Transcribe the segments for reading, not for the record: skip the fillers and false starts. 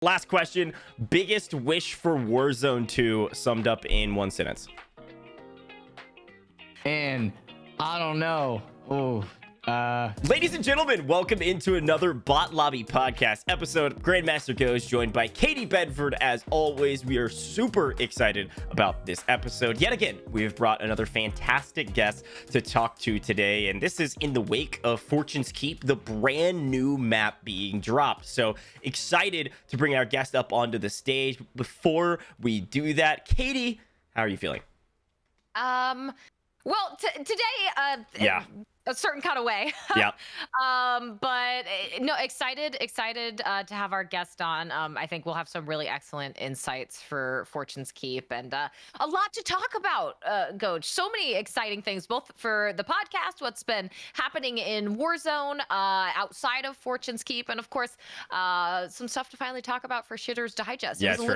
Last question. Biggest wish for Warzone 2 summed up in one sentence. And I don't know. Ladies and gentlemen, welcome into another Bot Lobby podcast episode. Grandmaster Gojj joined by Katie Bedford. As always, we are super excited about this episode. Yet again, we have brought another fantastic guest to talk to today, and this is in the wake of Fortune's Keep, the brand new map being dropped. So excited to bring our guest up onto the stage. Before we do that, Katie, how are you feeling? Well, today, Yeah. a certain kind of way. Yeah. But no, excited to have our guest on. I think we'll have some really excellent insights for Fortune's Keep and a lot to talk about, Gojj. So many exciting things, both for the podcast, what's been happening in Warzone, outside of Fortune's Keep, and of course, some stuff to finally talk about for Shitter's Digest. Yeah, it was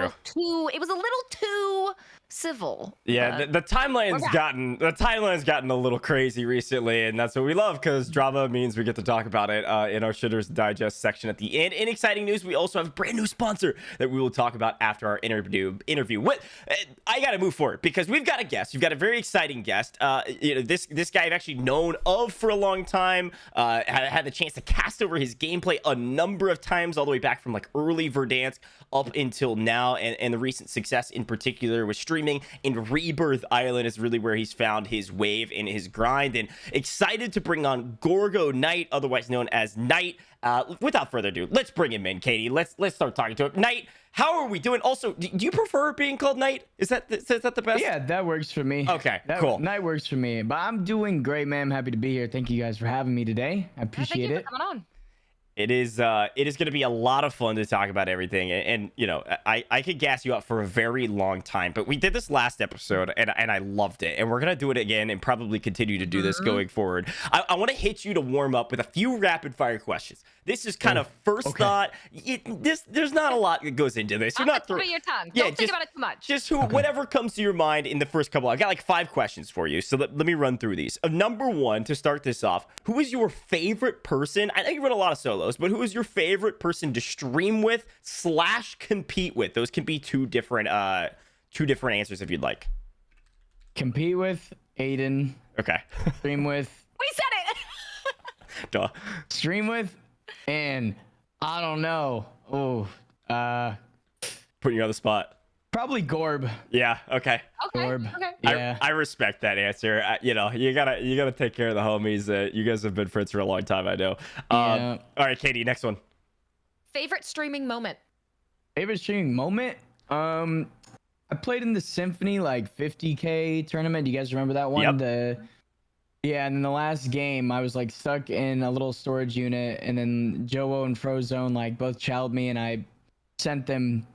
a little too civil. Yeah, the timeline's gotten a little crazy recently, and that's what we love, because drama means we get to talk about it in our Shitter's Digest section at the end. In exciting news, we also have a brand new sponsor that we will talk about after our interview. I gotta move forward because we've got a guest. We've got a very exciting guest. This guy I've actually known of for a long time. Had the chance to cast over his gameplay a number of times, all the way back from like early Verdansk up until now, and the recent success in particular with streaming in Rebirth Island is really where he's found his wave and his grind. And excited to bring on GorgoKnight, otherwise known as Knight. Without further ado, let's bring him in, Katie. Let's start talking to him. Knight, how are we doing? Also, do you prefer being called Knight? Is that the best? Yeah, that works for me. Okay, cool. Knight works for me. But I'm doing great, man. I'm happy to be here. Thank you guys for having me today. I appreciate it. Thank you for coming on. It is going to be a lot of fun to talk about everything, and you know, I could gas you up for a very long time, but we did this last episode and I loved it, and we're gonna do it again and probably continue to do this going forward. I want to hit you to warm up with a few rapid fire questions. This is kind of first thought. There's not a lot that goes into this. You're not throwing your tongue. Yeah, Don't think about it too much. Just whatever comes to your mind in the first couple. I've got like 5 questions for you, so let me run through these. Number 1, to start this off, who is your favorite person? I know you run a lot of solos, but who is your favorite person to stream with / compete with? Those can be two different answers if you'd like. Compete with Aiden. Okay. Stream with. We said it. Duh. Stream with, and I don't know. Putting you on the spot. Probably Gorb. Yeah. Okay. Gorb. Okay. Yeah. I respect that answer. You know, you gotta take care of the homies. You guys have been friends for a long time, I know. Yeah. All right, Katie, next one. Favorite streaming moment? Favorite streaming moment? I played in the Symphony like 50K tournament. Do you guys remember that one? Yep. Yeah, and then the last game, I was like stuck in a little storage unit, and then Joe and Frozone like both challenged me, and I sent them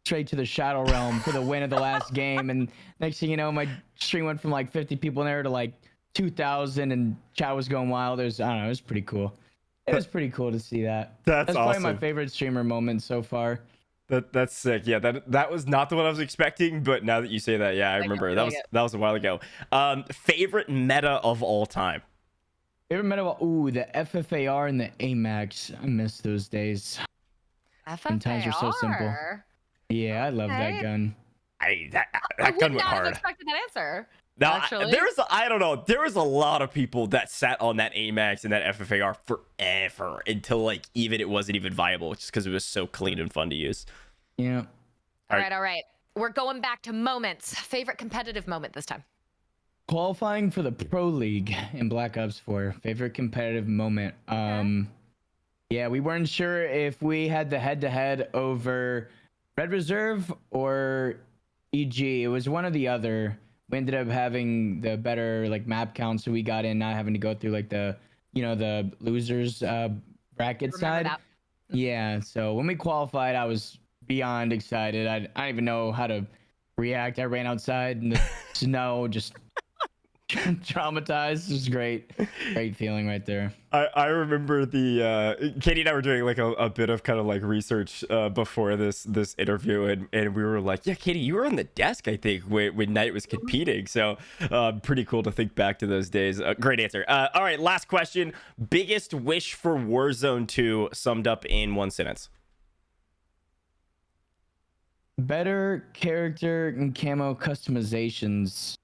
straight to the Shadow Realm for the win of the last game. And next thing you know, my stream went from like 50 people in there to like 2,000, and chat was going wild. I don't know, it was pretty cool. It was pretty cool to see that. That's probably awesome. my favorite streamer moment so far. That's sick. Yeah, that was not the one I was expecting, but now that you say that, yeah, I remember. That was a while ago. Favorite meta of all time? Favorite meta of all, the FFAR and the AMAX. I miss those days. FFAR. Times were so simple. Yeah, I love that gun. That gun went hard. I expected that answer. Now, Actually. there was a lot of people that sat on that AMAX and that FFAR forever until like it wasn't even viable, just because it was so clean and fun to use. Yeah. All right. We're going back to moments. Favorite competitive moment this time? Qualifying for the Pro League in Black Ops 4. Favorite competitive moment. Yeah, we weren't sure if we had the head-to-head over Red Reserve or EG. It was one or the other. We ended up having the better like map count, so we got in, not having to go through like the losers bracket side. That. Yeah, so when we qualified, I was beyond excited. I don't even know how to react. I ran outside in the snow, just traumatized. It was great feeling right there. I remember Katie and I were doing like a bit of kind of like research before this interview, and we were like, yeah, Katie, you were on the desk, I think, when Knight was competing. So pretty cool to think back to those days. Great answer. All right, last question. Biggest wish for Warzone 2 summed up in one sentence. better character and camo customizations.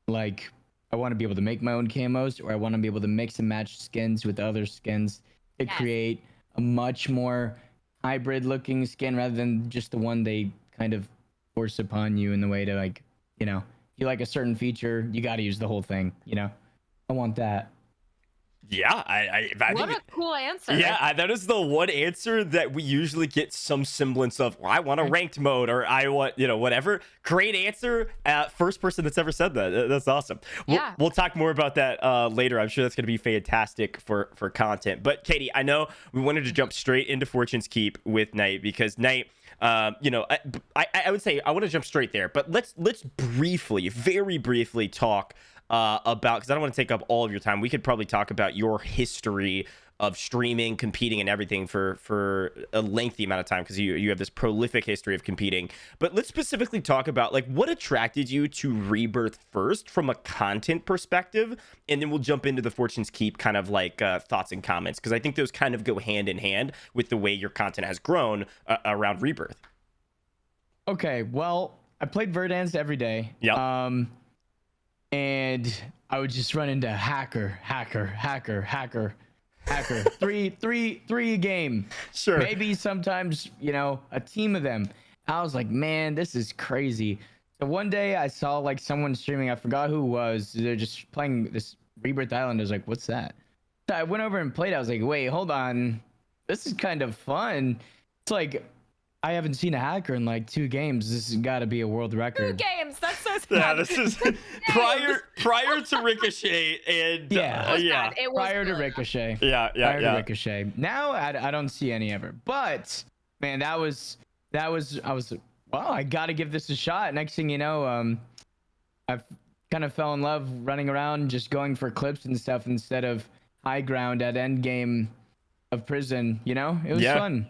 Like, I want to be able to make my own camos, or I want to be able to mix and match skins with other skins to Yes. create a much more hybrid looking skin rather than just the one they kind of force upon you in the way to, like, you know, you like a certain feature, you got to use the whole thing, you know? I want that. Yeah, I What think a cool answer. that is the one answer that we usually get some semblance of. Well, I want a ranked mode, or I want, you know, whatever. Great answer. First person that's ever said that. That's awesome. Yeah. We'll talk more about that later. I'm sure that's going to be fantastic for content. But Katie, I know we wanted to jump straight into Fortune's Keep with Knight, because Knight, you know, I would say I want to jump straight there, but let's briefly, very briefly talk about, because I don't want to take up all of your time. We could probably talk about your history of streaming, competing, and everything for a lengthy amount of time, because you have this prolific history of competing. But let's specifically talk about, like, what attracted you to Rebirth first from a content perspective, and then we'll jump into the Fortune's Keep kind of like thoughts and comments, because I think those kind of go hand in hand with the way your content has grown around Rebirth. Okay, well, I played Verdansk every day. Yeah. And I would just run into hacker. Three a game. Sure. Maybe sometimes, you know, a team of them. I was like, man, this is crazy. So one day I saw like someone streaming. I forgot who it was. They're just playing this Rebirth Island. I was like, what's that? So I went over and played. I was like, wait, hold on. This is kind of fun. It's like, I haven't seen a hacker in like 2 games. This has got to be a world 2 record. games. That's so sad. Yeah, this is prior to Ricochet, and Yeah. yeah. It was Prior to really Ricochet. Yeah. Prior to Ricochet. Now I don't see any ever. But man, I was wow, I got to give this a shot. Next thing you know, I've kind of fell in love running around just going for clips and stuff instead of high ground at end game of prison, you know? It was fun.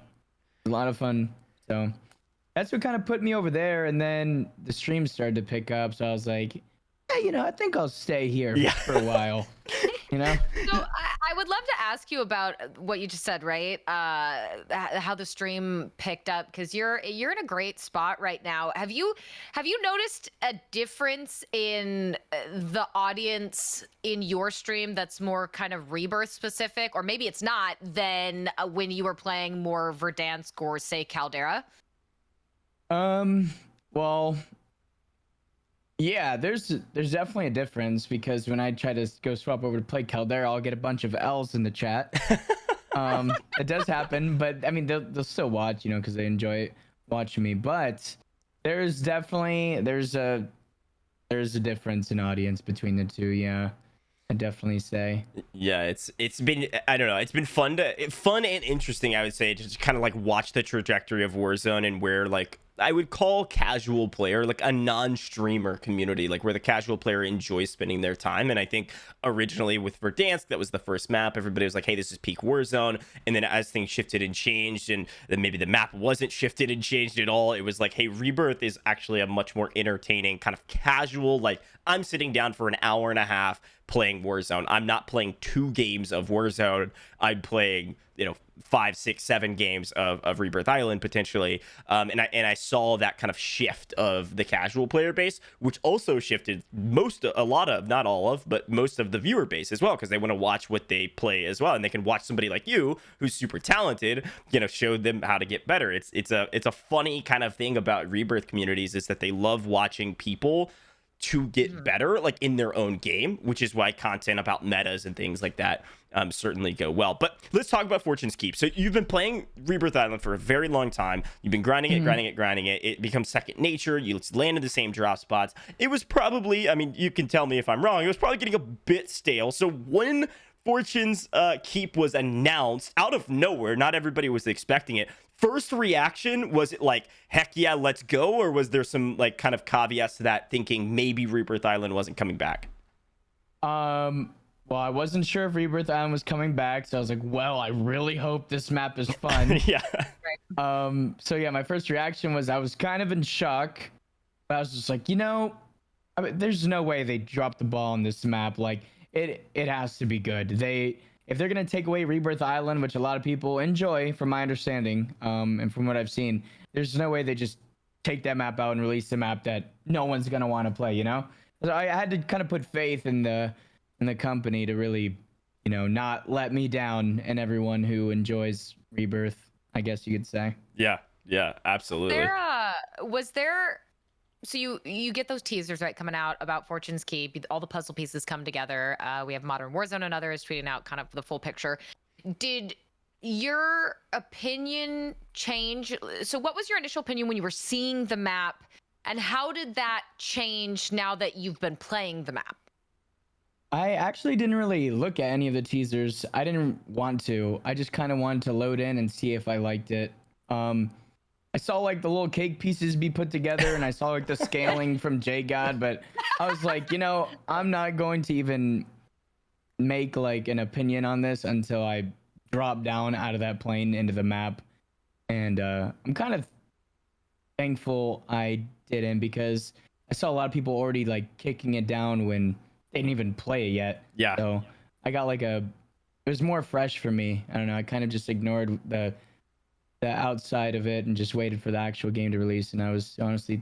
A lot of fun. So that's what kind of put me over there. And then the stream started to pick up. So I was like, hey, you know, I think I'll stay here for a while. You know? So I would love to ask you about what you just said, right? How the stream picked up, because you're in a great spot right now. Have you noticed a difference in the audience in your stream that's more kind of Rebirth specific, or maybe it's not, than when you were playing more Verdansk or say Caldera? Well, yeah, there's definitely a difference, because when I try to go swap over to play Caldera, I'll get a bunch of L's in the chat. It does happen, but I mean, they'll still watch, you know, because they enjoy watching me. But there's a difference in audience between the two. Yeah, I'd definitely say. Yeah, it's been, I don't know, it's been fun and interesting, I would say, to just kind of like watch the trajectory of Warzone, and where, like, I would call casual player like a non-streamer community, like where the casual player enjoys spending their time. And I think originally with Verdansk, that was the first map. Everybody was like, hey, this is peak Warzone. And then as things shifted and changed, and then maybe the map wasn't shifted and changed at all, it was like, hey, Rebirth is actually a much more entertaining kind of casual, like, I'm sitting down for an hour and a half playing Warzone. I'm not playing 2 games of Warzone. I'm playing, you know, 5, 6, 7 games of Rebirth Island potentially, and I saw that kind of shift of the casual player base, which also shifted most of the viewer base as well, because they want to watch what they play as well, and they can watch somebody like you who's super talented, you know, show them how to get better. It's a funny kind of thing about Rebirth communities, is that they love watching people to get better, like in their own game, which is why content about metas and things like that certainly go well. But let's talk about Fortune's Keep. So you've been playing Rebirth Island for a very long time. You've been grinding it. It becomes second nature. You land in the same drop spots. It was probably, I mean, you can tell me if I'm wrong, it was probably getting a bit stale. So when Fortune's Keep was announced out of nowhere, not everybody was expecting it. First reaction, was it like, heck yeah, let's go? Or was there some like kind of caveats to that, thinking maybe Rebirth Island wasn't coming back? Well, I wasn't sure if Rebirth Island was coming back, so I was like, well, I really hope this map is fun. Yeah. So yeah, my first reaction was I was kind of in shock, but I was just like, you know, I mean, there's no way they dropped the ball on this map. Like, it has to be good. If they're gonna take away Rebirth Island, which a lot of people enjoy, from my understanding, and from what I've seen, there's no way they just take that map out and release a map that no one's gonna want to play. You know, so I had to kind of put faith in the company to really, you know, not let me down and everyone who enjoys Rebirth, I guess you could say. Yeah, absolutely. Was there so you get those teasers right coming out about Fortune's Keep, all the puzzle pieces come together. We have Modern Warzone and others tweeting out kind of the full picture. Did your opinion change? So what was your initial opinion when you were seeing the map, and how did that change now that you've been playing the map? I actually didn't really look at any of the teasers. I didn't want to. I just kind of wanted to load in and see if I liked it. I saw like the little cake pieces be put together, and I saw like the scaling from JGod, but I was like, you know, I'm not going to even make like an opinion on this until I drop down out of that plane into the map. And I'm kind of thankful I didn't, because I saw a lot of people already like kicking it down when they didn't even play it yet. Yeah. So I got like it was more fresh for me. I don't know. I kind of just ignored the outside of it and just waited for the actual game to release. And I was honestly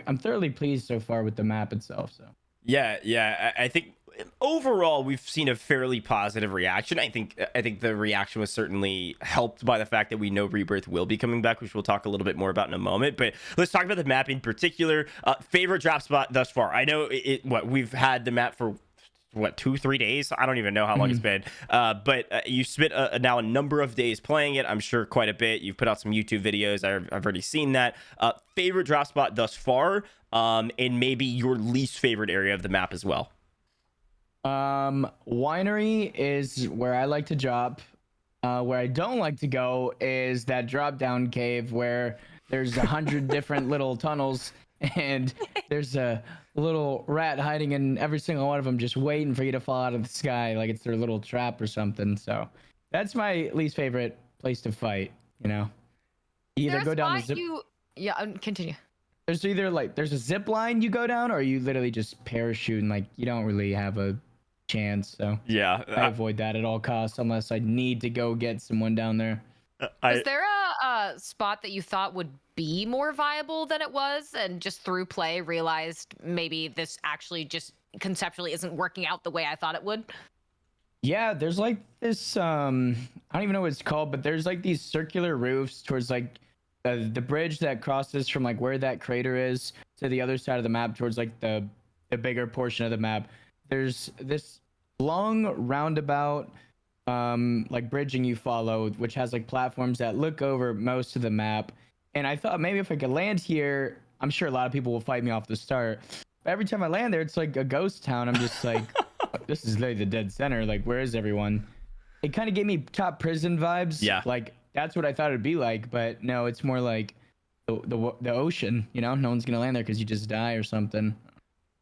I'm thoroughly pleased so far with the map itself. So yeah, I think overall we've seen a fairly positive reaction. I think the reaction was certainly helped by the fact that we know Rebirth will be coming back, which we'll talk a little bit more about in a moment. But let's talk about the map in particular. Favorite drop spot thus far? I know we've had the map for 2-3 days. I don't even know how long it's been, but you spent now a number of days playing it. I'm sure quite a bit. You've put out some YouTube videos. I've already seen that. Favorite drop spot thus far, and maybe your least favorite area of the map as well. Winery is where I like to drop. Where I don't like to go is that drop down cave where there's 100 different little tunnels, and there's a little rat hiding in every single one of them, just waiting for you to fall out of the sky like it's their little trap or something. So that's my least favorite place to fight. You know, you either go down the zip. Continue. There's either like there's a zip line you go down, or you literally just parachute, and like you don't really have a chance. So yeah, I avoid that at all costs unless I need to go get someone down there. Is there a spot that you thought would be more viable than it was, and just through play realized maybe this actually just conceptually isn't working out the way I thought it would? Yeah, there's like this I don't even know what it's called, but there's like these circular roofs towards like the bridge that crosses from like where that crater is to the other side of the map towards like the bigger portion of the map. There's this long roundabout like bridging you follow, which has like platforms that look over most of the map. And I thought maybe if I could land here, I'm sure a lot of people will fight me off the start. But every time I land there, it's like a ghost town. I'm just like, this is literally the dead center. Like, where is everyone? It kind of gave me Top Prison vibes. Yeah. Like, that's what I thought it'd be like. But no, it's more like the ocean, you know? No one's going to land there because you just die or something.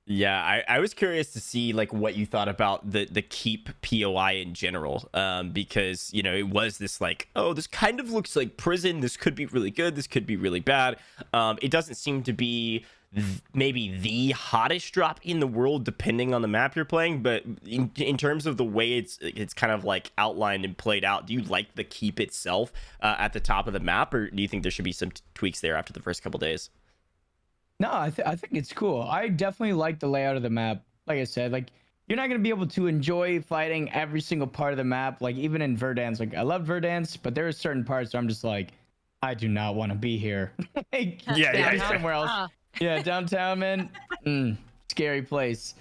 Yeah, I was curious to see like what you thought about the keep POI in general, because you know it was this like, oh, this kind of looks like prison. This could be really good. This could be really bad. It doesn't seem to be maybe the hottest drop in the world, depending on the map you're playing. But in terms of the way it's kind of like outlined and played out, do you like the keep itself at the top of the map, or do you think there should be some tweaks there after the first couple days? No, I think it's cool. I definitely like the layout of the map. Like I said, like you're not gonna be able to enjoy fighting every single part of the map. Like even in Verdansk, like I love Verdansk, but there are certain parts where I'm just like, I do not want to be here. Like, yeah. somewhere else. Yeah, downtown, man. Scary place.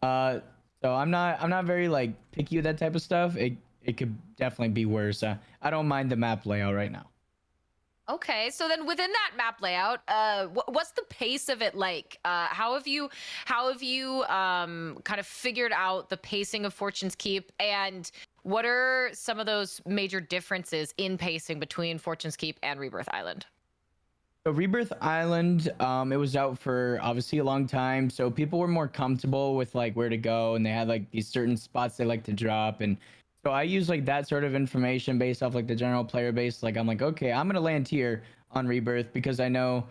So I'm not very like picky with that type of stuff. It could definitely be worse. I don't mind the map layout right now. Okay, so then within that map layout, what's the pace of it like? How have you kind of figured out the pacing of Fortune's Keep, and what are some of those major differences in pacing between Fortune's Keep and Rebirth Island? So Rebirth Island, it was out for obviously a long time, so people were more comfortable with like where to go, and they had like these certain spots they like to drop, and so I use like that sort of information based off like the general player base. Like I'm like, okay, I'm gonna land here on Rebirth because I know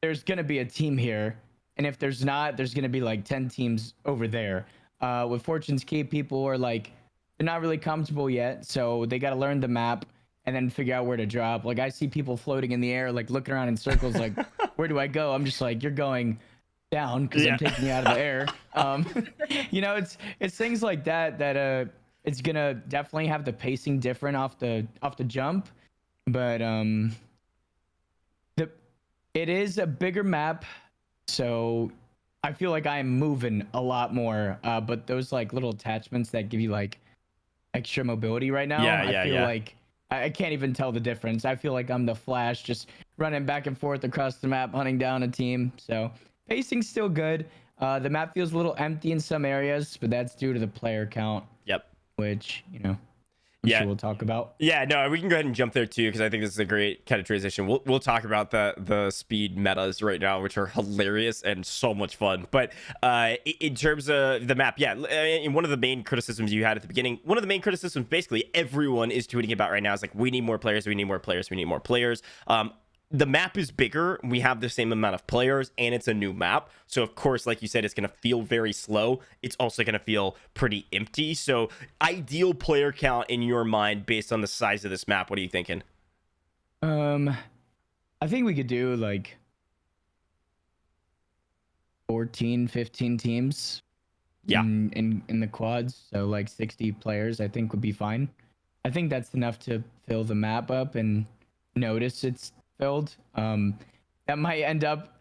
there's gonna be a team here, and if there's not, there's gonna be like 10 teams over there. With Fortune's Keep, people are like, they're not really comfortable yet, so they gotta learn the map, and then figure out where to drop. Like I see people floating in the air, like looking around in circles, like where do I go? I'm just like, you're going down because I'm taking you out of the air. You know, it's things like that that it's gonna definitely have the pacing different off the jump, but it is a bigger map, so I feel like I'm moving a lot more. But those like little attachments that give you like extra mobility right now, I feel like I can't even tell the difference. I feel like I'm the Flash just running back and forth across the map, hunting down a team. So pacing's still good. The map feels a little empty in some areas, but that's due to the player count. Yep. Which, you know, I'm sure we'll talk about. Yeah, no, we can go ahead and jump there too, because I think this is a great kind of transition. We'll talk about the speed metas right now, which are hilarious and so much fun. But in terms of the map, and one of the main criticisms you had at the beginning, one of the main criticisms basically everyone is tweeting about right now is like, we need more players, we need more players, we need more players. The map is bigger, we have the same amount of players, and it's a new map. So, of course, like you said, it's going to feel very slow. It's also going to feel pretty empty. So, ideal player count in your mind based on the size of this map, what are you thinking? I think we could do like 14, 15 teams. Yeah. In the quads. So, like 60 players, I think would be fine. I think that's enough to fill the map up and notice it's filled. That might end up,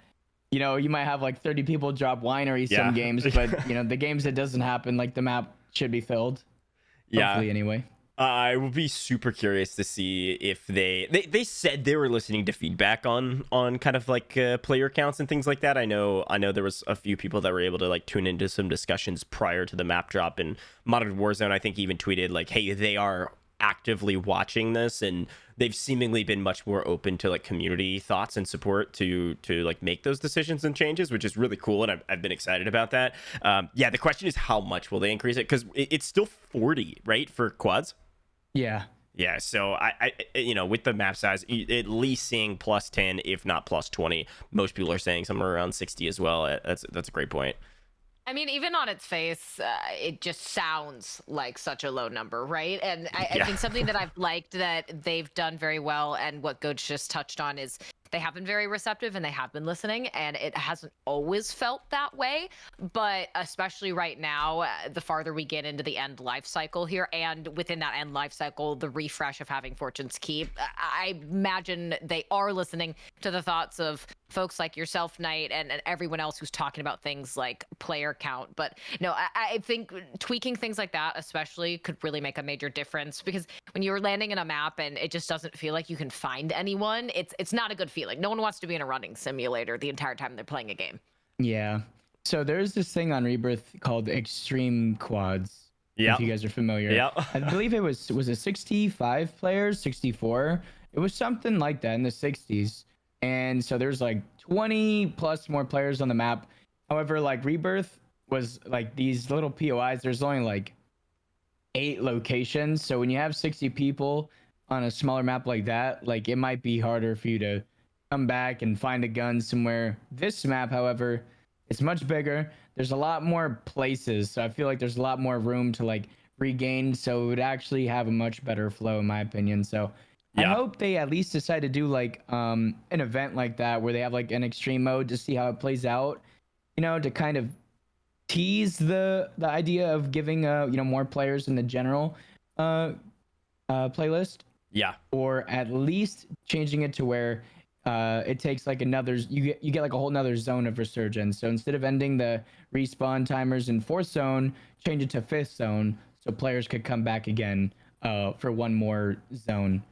you know, you might have like 30 people drop winery some games, but you know, the games that doesn't happen, like the map should be filled. Hopefully, anyway. I will be super curious to see if they said they were listening to feedback on kind of like player counts and things like that. I know there was a few people that were able to like tune into some discussions prior to the map drop, and Modern Warzone I think even tweeted like, hey, they are actively watching this, and they've seemingly been much more open to like community thoughts and support to like make those decisions and changes, which is really cool, and I've been excited about that. The question is, how much will they increase it, because it's still 40 right for quads? Yeah, so I you know, with the map size, at least seeing plus 10 if not plus 20. Most people are saying somewhere around 60 as well. That's a great point. I mean, even on its face, it just sounds like such a low number, right? And I think something that I've liked that they've done very well, and what Gojj just touched on, is they have been very receptive and they have been listening, and it hasn't always felt that way. But especially right now, the farther we get into the end life cycle here, and within that end life cycle, the refresh of having Fortune's Keep, I imagine they are listening to the thoughts of folks like yourself, Knight, and everyone else who's talking about things like player count. But no, I think tweaking things like that especially could really make a major difference, because when you're landing in a map and it just doesn't feel like you can find anyone, it's not a good feeling. No one wants to be in a running simulator the entire time they're playing a game. Yeah. So there's this thing on Rebirth called Extreme Quads. Yeah. If you guys are familiar. Yeah. I believe it was it 65 players, 64? It was something like that in the 60s. And so there's like 20 plus more players on the map. However, like Rebirth was like these little POIs. There's only like 8 locations. So when you have 60 people on a smaller map like that, like it might be harder for you to come back and find a gun somewhere. This map, however, it's much bigger. There's a lot more places. So I feel like there's a lot more room to like regain. So it would actually have a much better flow, in my opinion. So I hope they at least decide to do like an event like that where they have like an extreme mode to see how it plays out, you know, to kind of tease the idea of giving you know, more players in the general playlist. Yeah. Or at least changing it to where it takes like another, you get like a whole nother zone of resurgence. So instead of ending the respawn timers in 4th zone, change it to 5th zone so players could come back again for one more zone.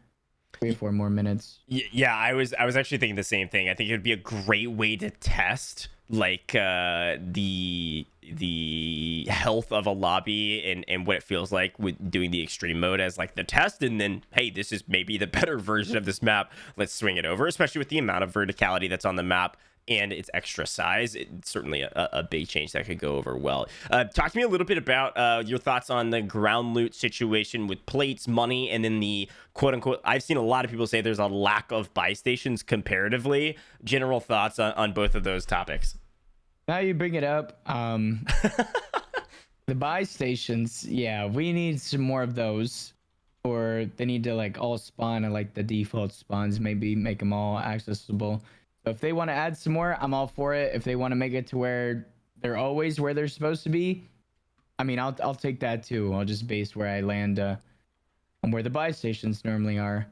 3 or 4 more minutes. Yeah, I was actually thinking the same thing. I think it would be a great way to test like the health of a lobby and what it feels like with doing the extreme mode as like the test, and then hey, this is maybe the better version of this map, let's swing it over, especially with the amount of verticality that's on the map and its extra size. It's certainly a big change that could go over well. Talk to me a little bit about your thoughts on the ground loot situation with plates, money, and then the quote unquote, I've seen a lot of people say there's a lack of buy stations comparatively. General thoughts on both of those topics. Now you bring it up. The buy stations, yeah, we need some more of those or they need to like all spawn at like the default spawns, maybe make them all accessible. So if they want to add some more, I'm all for it. If they want to make it to where they're always where they're supposed to be, I mean, I'll take that too. I'll just base where I land on where the buy stations normally are.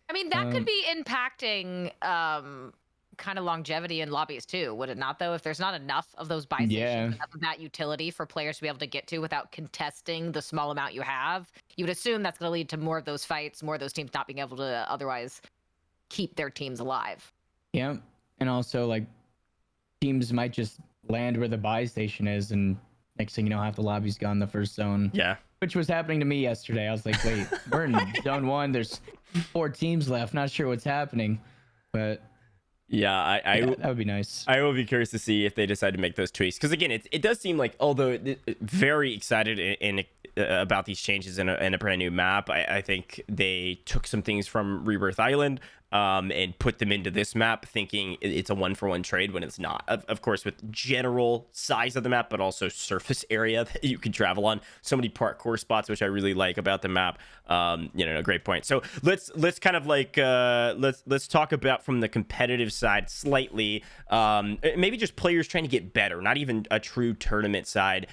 I mean, that could be impacting kind of longevity in lobbies too, would it not? Though, if there's not enough of those buy stations, enough of that utility for players to be able to get to without contesting the small amount you have, you would assume that's going to lead to more of those fights, more of those teams not being able to otherwise keep their teams alive. Yeah, and also like teams might just land where the buy station is, and next thing you know, half the lobby's gone the first zone. Yeah. Which was happening to me yesterday. I was like, wait, we're in zone 1. There's 4 teams left. Not sure what's happening. But yeah, that would be nice. I will be curious to see if they decide to make those tweaks. Because again, it does seem like, although very excited about these changes in a brand new map, I think they took some things from Rebirth Island and put them into this map, thinking it's a 1-for-1 trade when it's not. Of course, with general size of the map, but also surface area that you can travel on. So many parkour spots, which I really like about the map. Great point. So let's kind of like let's talk about from the competitive side slightly. Maybe just players trying to get better, not even a true tournament side.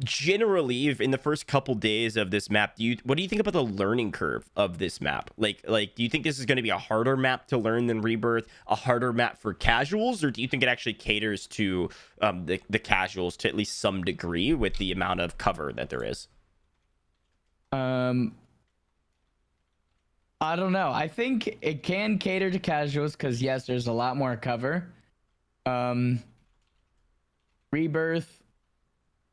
Generally, in the first couple days of this map, what do you think about the learning curve of this map? Like do you think this is going to be a harder map to learn than Rebirth, a harder map for casuals, or do you think it actually caters to the casuals to at least some degree with the amount of cover that there is? I don't know. I think it can cater to casuals because yes, there's a lot more cover. Rebirth,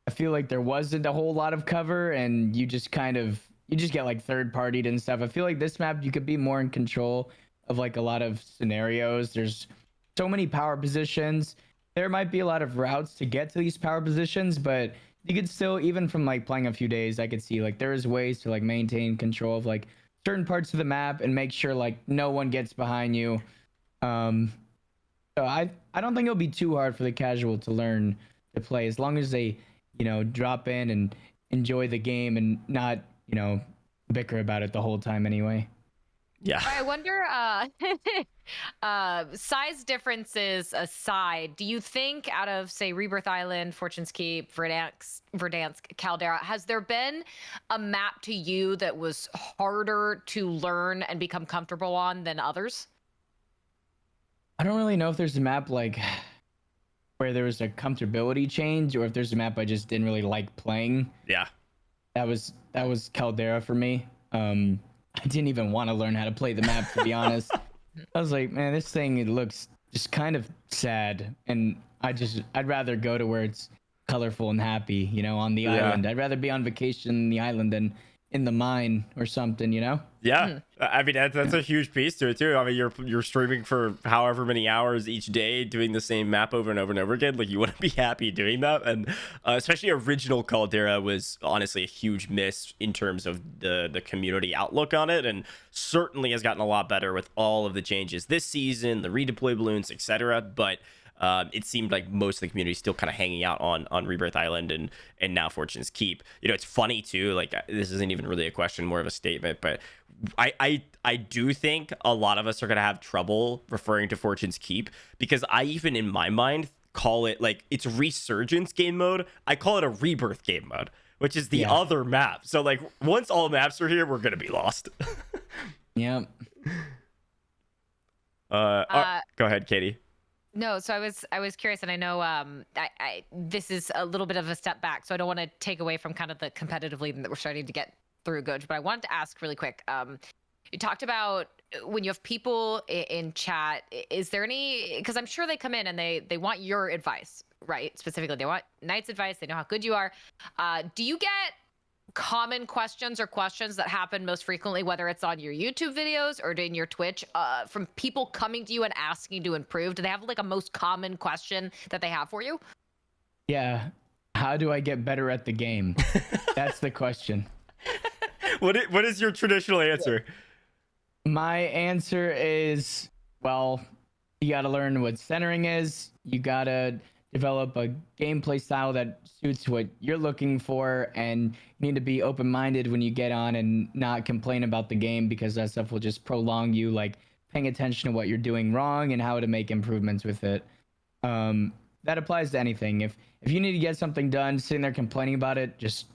I feel like there wasn't a whole lot of cover, and you just get like third-partied and stuff. I feel like this map you could be more in control of like a lot of scenarios. There's so many power positions. There might be a lot of routes to get to these power positions, but you could still, even from like playing a few days, I could see like there is ways to like maintain control of like certain parts of the map and make sure like no one gets behind you. So I don't think it'll be too hard for the casual to learn to play, as long as they drop in and enjoy the game and not, bicker about it the whole time anyway. Yeah. I wonder, size differences aside, do you think out of, say, Rebirth Island, Fortune's Keep, Verdansk, Caldera, has there been a map to you that was harder to learn and become comfortable on than others? I don't really know if there's a map like where there was a comfortability change, or if there's a map I just didn't really like playing. Yeah. That was Caldera for me. I didn't even want to learn how to play the map, to be honest. I was like, man, this thing, it looks just kind of sad, and I'd rather go to where it's colorful and happy, on the island. I'd rather be on vacation in the island than in the mine or something, Yeah. I mean, that's a huge piece to it too. I mean, you're streaming for however many hours each day doing the same map over and over and over again. Like, you want to be happy doing that. And especially original Caldera was honestly a huge miss in terms of the community outlook on it, and certainly has gotten a lot better with all of the changes this season, the redeploy balloons, etc. But it seemed like most of the community is still kind of hanging out on Rebirth Island and now Fortune's Keep. It's funny too, like, this isn't even really a question, more of a statement, but I do think a lot of us are going to have trouble referring to Fortune's Keep, because I even in my mind call it like it's Resurgence game mode. I call it a Rebirth game mode, which is the other map. So like once all maps are here, we're going to be lost. Yeah. Go ahead, Katie. No, so I was curious, and I know this is a little bit of a step back, so I don't want to take away from kind of the competitive lead that we're starting to get through, Gojj, but I wanted to ask really quick. You talked about when you have people in chat, is there any, because I'm sure they come in and they want your advice, right? Specifically, they want Knight's advice. They know how good you are. Do you get common questions or questions that happen most frequently, whether it's on your YouTube videos or in your Twitch, from people coming to you and asking to improve? Do they have like a most common question that they have for you? Yeah. How do I get better at the game? That's the question. What is your traditional answer? My answer is, well, you got to learn what centering is. You got to develop a gameplay style that suits what you're looking for, and you need to be open-minded when you get on and not complain about the game, because that stuff will just prolong you like paying attention to what you're doing wrong and how to make improvements with it. That applies to anything. If you need to get something done, sitting there complaining about it, just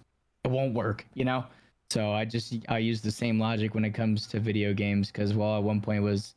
it won't work, you know? So I use the same logic when it comes to video games, because while at one point was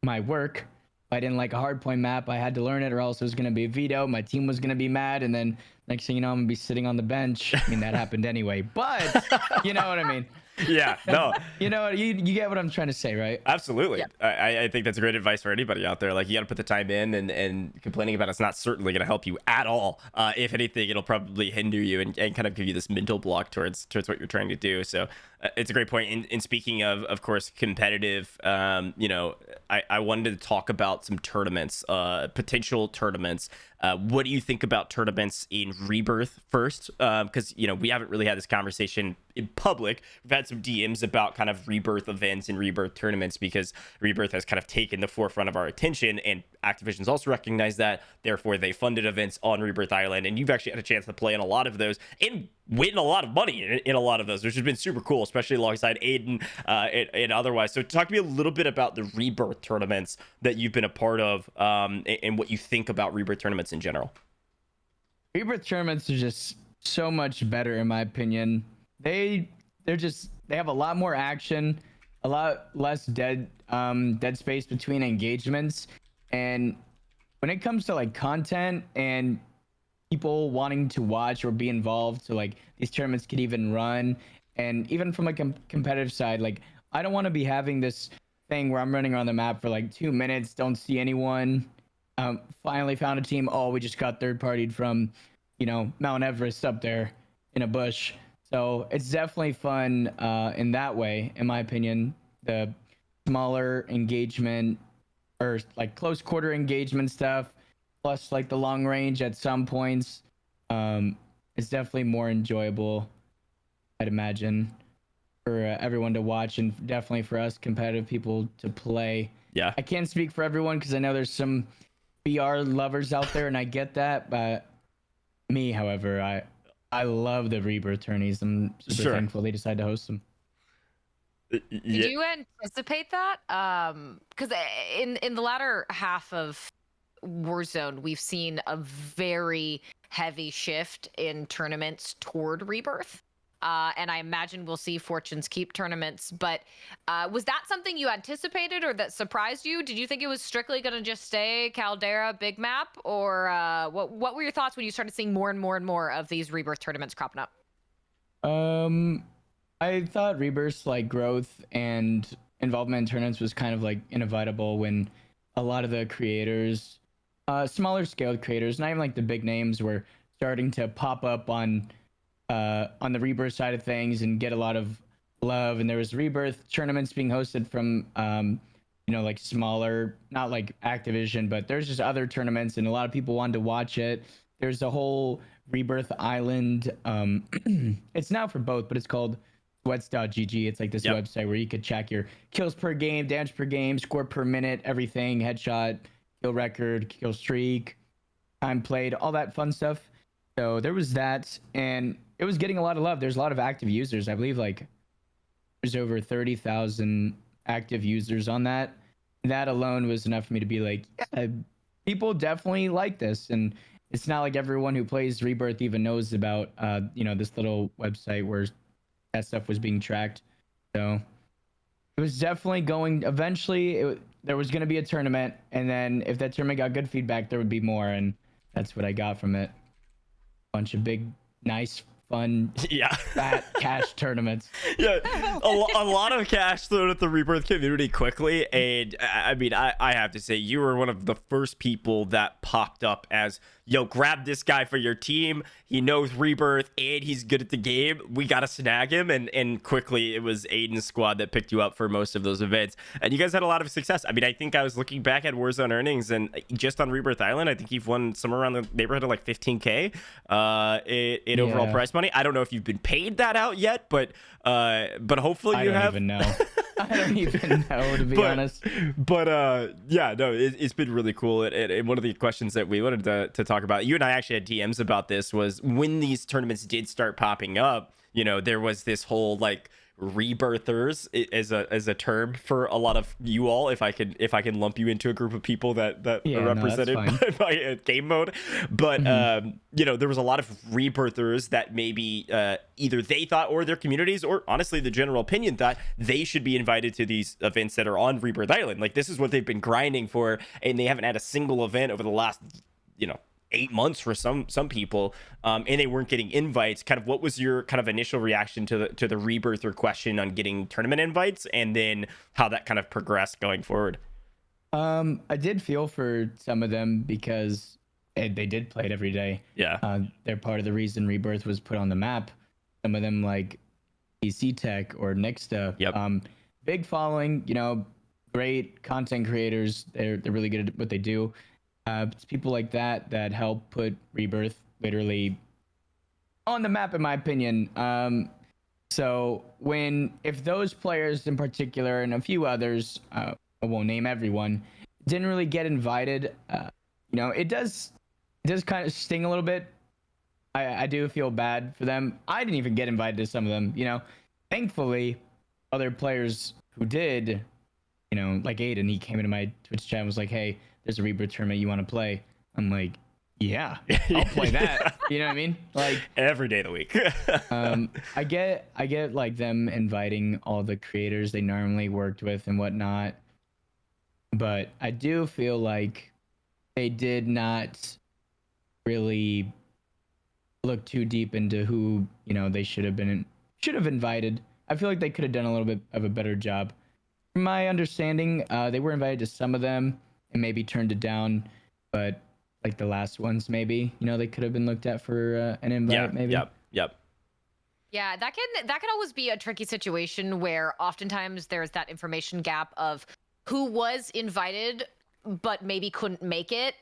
my work, if I didn't like a hardpoint map, I had to learn it, or else it was going to be a veto. My team was going to be mad, and then next thing you know, I'm going to be sitting on the bench. I mean, that happened anyway, but you know what I mean? Yeah, no. You know, you get what I'm trying to say, right? Absolutely. Yeah. I think that's great advice for anybody out there. Like, you got to put the time in, and complaining about it's not certainly going to help you at all. If anything, it'll probably hinder you and kind of give you this mental block towards what you're trying to do. So it's a great point. In speaking of course, competitive, you know, I wanted to talk about some tournaments, potential tournaments. What do you think about tournaments in Rebirth first? Because, you know, we haven't really had this conversation in public. We've had some DMs about kind of Rebirth events and Rebirth tournaments, because Rebirth has kind of taken the forefront of our attention, and Activision's also recognized that. Therefore, they funded events on Rebirth Island, and you've actually had a chance to play in a lot of those and win a lot of money in a lot of those, which has been super cool, especially alongside Aiden and otherwise. So talk to me a little bit about the Rebirth tournaments that you've been a part of, and what you think about Rebirth tournaments in general. Rebirth tournaments are just so much better, in my opinion. They have a lot more action, a lot less dead space between engagements, and when it comes to like content and people wanting to watch or be involved, so like these tournaments could even run, and even from a competitive side, like I don't want to be having this thing where I'm running around the map for like 2 minutes, don't see anyone, finally found a team, oh, we just got third partied from, you know, Mount Everest up there in a bush. So it's definitely fun in that way, in my opinion. The smaller engagement, or like close quarter engagement stuff, plus like the long range at some points, is definitely more enjoyable, I'd imagine, for everyone to watch, and definitely for us competitive people to play. Yeah. I can't speak for everyone, because I know there's some BR lovers out there, and I get that, but me, however, I love the Rebirth tourneys. I'm super thankful they decided to host them. Did you anticipate that? Because in the latter half of Warzone, we've seen a very heavy shift in tournaments toward Rebirth. And I imagine we'll see Fortune's Keep tournaments. But was that something you anticipated, or that surprised you? Did you think it was strictly going to just stay Caldera big map? Or what were your thoughts when you started seeing more and more and more of these Rebirth tournaments cropping up? I thought Rebirth's like growth and involvement in tournaments was kind of like inevitable, when a lot of the creators, smaller scaled creators, not even like the big names, were starting to pop up on the Rebirth side of things and get a lot of love. And there was Rebirth tournaments being hosted from you know, like smaller, not like Activision, but there's just other tournaments, and a lot of people wanted to watch it. There's a whole Rebirth Island, it's now for both, but it's called sweats.gg. It's like this website where you could check your kills per game, damage per game, score per minute, everything, headshot, kill record, kill streak, time played, all that fun stuff. So there was that, and it was getting a lot of love. There's a lot of active users. I believe like there's over 30,000 active users on that. That alone was enough for me to be like, yeah, people definitely like this. And it's not like everyone who plays Rebirth even knows about you know, this little website where that stuff was being tracked. So it was definitely going, eventually there was going to be a tournament, and then if that tournament got good feedback, there would be more, and that's what I got from it. Bunch of big, nice, fun, fat cash tournaments. Yeah, a lot of cash thrown at the Rebirth community quickly. And I mean, I have to say, you were one of the first people that popped up as, yo, grab this guy for your team. He knows Rebirth and he's good at the game. We got to snag him. And quickly, it was Aiden's squad that picked you up for most of those events. And you guys had a lot of success. I mean, I think I was looking back at Warzone earnings, and just on Rebirth Island, I think you've won somewhere around the neighborhood of like 15K in overall prize money. I don't know if you've been paid that out yet, but hopefully you have. I don't even know. I don't even know, to be honest. But yeah, no, it's been really cool. And one of the questions that we wanted to talk about, you and I actually had DMs about this, was when these tournaments did start popping up, you know, there was this whole like rebirthers as a term for a lot of you all, if I can lump you into a group of people that are represented by game mode. But you know, there was a lot of rebirthers that maybe either they thought, or their communities, or honestly the general opinion thought they should be invited to these events that are on Rebirth Island. Like, this is what they've been grinding for, and they haven't had a single event over the last, you know, 8 months for some people, and they weren't getting invites. Kind of, what was your kind of initial reaction to the rebirther question on getting tournament invites, and then how that kind of progressed going forward? I did feel for some of them, because they did play it every day. Yeah. They're part of the reason Rebirth was put on the map. Some of them, like PC Tech or Nixta, big following, you know, great content creators. They're really good at what they do. It's people like that help put Rebirth literally on the map, in my opinion. So if those players in particular, and a few others, I won't name everyone, didn't really get invited, you know, it does kind of sting a little bit. I do feel bad for them. I didn't even get invited to some of them, you know. Thankfully, other players who did, you know, like Aiden, he came into my Twitch chat and was like, hey, there's a Rebirth tournament, you want to play? I'm like, yeah, I'll play that. You know what I mean? Like, every day of the week. I get like them inviting all the creators they normally worked with and whatnot, but I do feel like they did not really look too deep into who, you know, they should have invited. I feel like they could have done a little bit of a better job. From my understanding, they were invited to some of them and maybe turned it down, but like the last ones, maybe, you know, they could have been looked at for an invite. Maybe. Yep. Yeah, that can always be a tricky situation, where oftentimes there's that information gap of who was invited but maybe couldn't make it.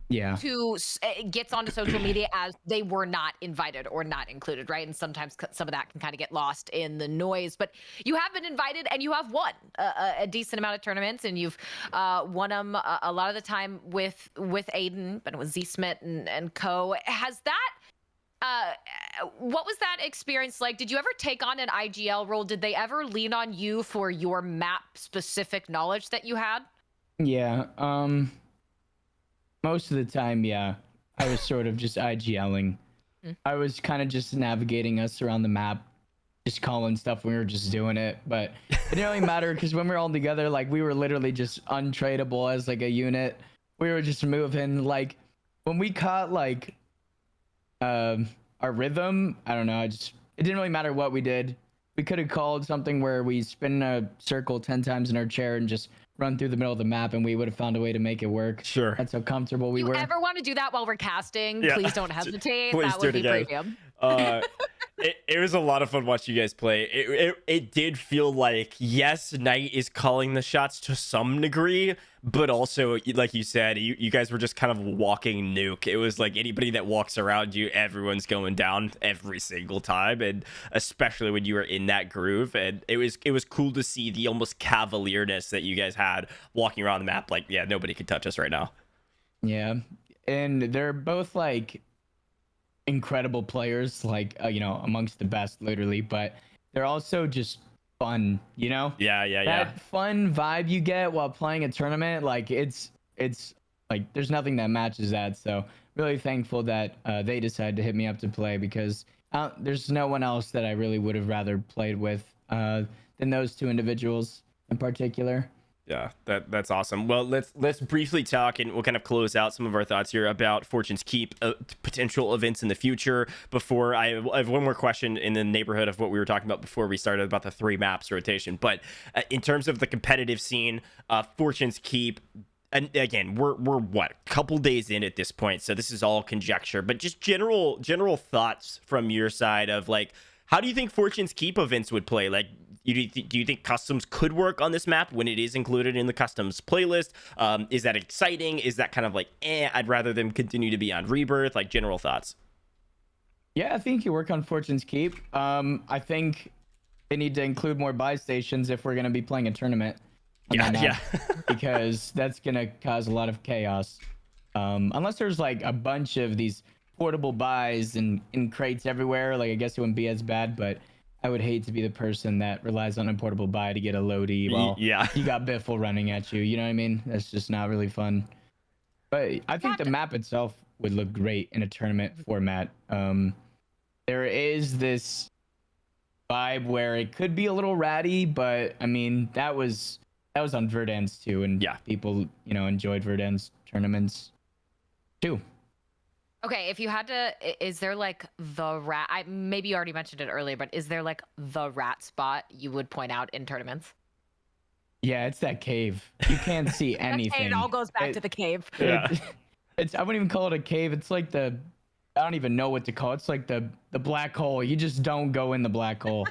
Yeah. Gets onto social media as they were not invited or not included, right? And sometimes some of that can kind of get lost in the noise. But you have been invited, and you have won a decent amount of tournaments, and you've won them a lot of the time with Aiden, but with Z Smith and co. Has that what was that experience like? Did you ever take on an IGL role? Did they ever lean on you for your map specific knowledge that you had? Yeah. Most of the time, yeah, I was sort of just IGLing. I was kind of just navigating us around the map, just calling stuff when we were just doing it. But it didn't really matter, because when we were all together, like, we were literally just untradeable as like a unit. We were just moving. Like, when we caught like our rhythm, I don't know, it didn't really matter what we did. We could have called something where we spin a circle 10 times in our chair and just run through the middle of the map, and we would have found a way to make it work. Sure. That's how comfortable we were. If you ever want to do that while we're casting, please don't hesitate. Please that would be again. premium. It was a lot of fun watching you guys play. It did feel like, yes, Knight is calling the shots to some degree, but also, like you said, you guys were just kind of walking nuke. It was like anybody that walks around you, everyone's going down every single time, and especially when you were in that groove. And it was cool to see the almost cavalierness that you guys had walking around the map. Like, yeah, nobody could touch us right now. Yeah, and they're both like incredible players, like you know, amongst the best, literally. But they're also just fun, you know. Yeah. That fun vibe you get while playing a tournament, like it's like there's nothing that matches that. So really thankful that they decided to hit me up to play, because there's no one else that I really would have rather played with than those two individuals in particular. Yeah, that's awesome. Well, let's briefly talk, and we'll kind of close out some of our thoughts here about Fortune's Keep, potential events in the future. Before I have one more question in the neighborhood of what we were talking about before we started about the 3 maps rotation. But in terms of the competitive scene, Fortune's Keep, and again, we're what, a couple days in at this point, so this is all conjecture. But just general thoughts from your side of, like, how do you think Fortune's Keep events would play? Like, do you think customs could work on this map when it is included in the customs playlist? Is that exciting? Is that kind of like, I'd rather them continue to be on Rebirth? Like, general thoughts. Yeah, I think you work on Fortune's Keep. I think they need to include more buy stations if we're going to be playing a tournament. on Yeah, that yeah. map, because that's going to cause a lot of chaos. Unless there's like a bunch of these portable buys and in crates everywhere, like I guess it wouldn't be as bad, but I would hate to be the person that relies on a portable buy to get a loadie while Yeah. you got Biffle running at you. You know what I mean? That's just not really fun. But I think the map itself would look great in a tournament format. There is this vibe where it could be a little ratty, but I mean that was on Verdansk too, and Yeah. people enjoyed Verdansk tournaments too. Okay, if you had to, is there like the rat? Maybe you already mentioned it earlier, but is there like the rat spot you would point out in tournaments? Yeah, it's that cave. You can't see anything. It all goes back to the cave. Yeah. It's I wouldn't even call it a cave. It's like I don't even know what to call it. It's like the black hole. You just don't go in the black hole.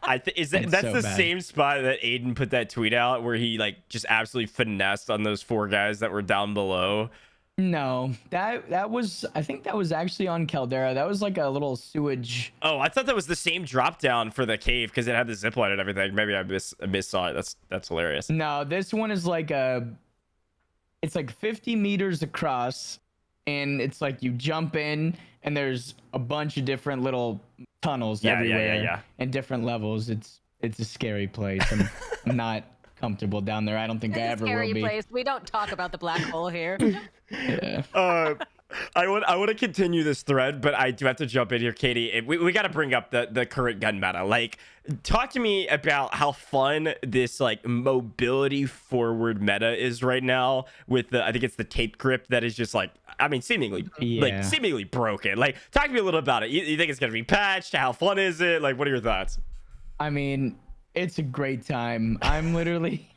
That's so the bad. same spot that Aiden put that tweet out where he like just absolutely finessed on those 4 guys that were down below. No, that was, I think that was actually on Caldera. That was like a little sewage. Oh, I thought that was the same drop down for the cave because it had the zip line and everything. Maybe I missaw it. That's hilarious. No, this one is like it's like 50 meters across, and it's like you jump in and there's a bunch of different little tunnels everywhere yeah. and different levels. It's a scary place. I'm not comfortable down there. I don't think I ever will Scary be. place. We don't talk about the black hole here. Yeah. I want to continue this thread, but I do have to jump in here, Katie. We got to bring up the current gun meta. Like, talk to me about how fun this like mobility forward meta is right now. With I think it's the tape grip that is just like, I mean, seemingly broken. Like, talk to me a little about it. You think it's gonna be patched? How fun is it? Like, what are your thoughts? I mean, it's a great time. I'm literally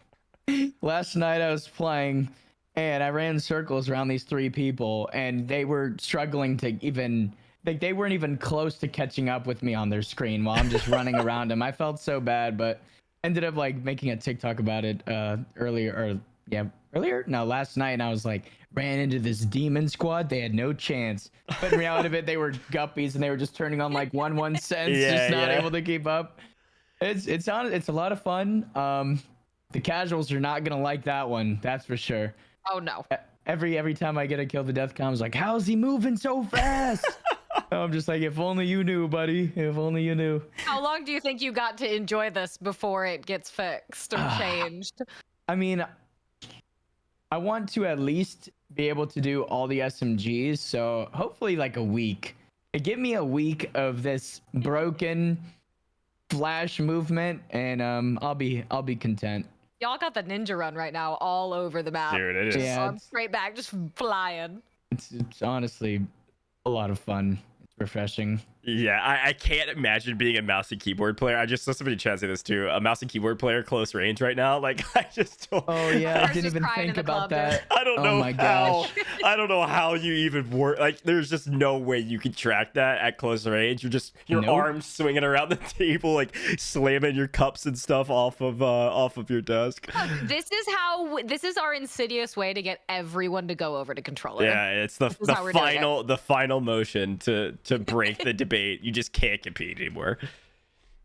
last night I was playing and I ran circles around these 3 people and they were struggling to even, like, they weren't even close to catching up with me on their screen while I'm just running around them. I felt so bad, but ended up like making a TikTok about it last night, and I was like, ran into this demon squad, they had no chance. But in reality of it, they were guppies and they were just turning on like 1 cents, just not able to keep up. It's a lot of fun. The casuals are not gonna like that one, that's for sure. Oh no. Every time I get a kill, the death com's like, how's he moving so fast? I'm just like, if only you knew, buddy. If only you knew. How long do you think you got to enjoy this before it gets fixed or changed? I mean, I want to at least be able to do all the SMGs, so hopefully like a week. Give me a week of this broken flash movement, and I'll be content. Y'all got the ninja run right now all over the map. Dude, it is. Yeah, Straight back, just flying. it's honestly a lot of fun. It's refreshing. Yeah, I can't imagine being a mouse and keyboard player. I just saw somebody chat say this too. A mouse and keyboard player close range right now. Like, I just don't. Oh yeah, I Ours didn't just even crying in think the about club, dude. that. I don't Oh know my how. gosh. I don't know how you even work. Like, there's just no way you can track that at close range. You're just your Nope. arms swinging around the table, like slamming your cups and stuff off of your desk. This is our insidious way to get everyone to go over to controller. Yeah, it's the is how we're doing final motion to break the debate. You just can't compete anymore.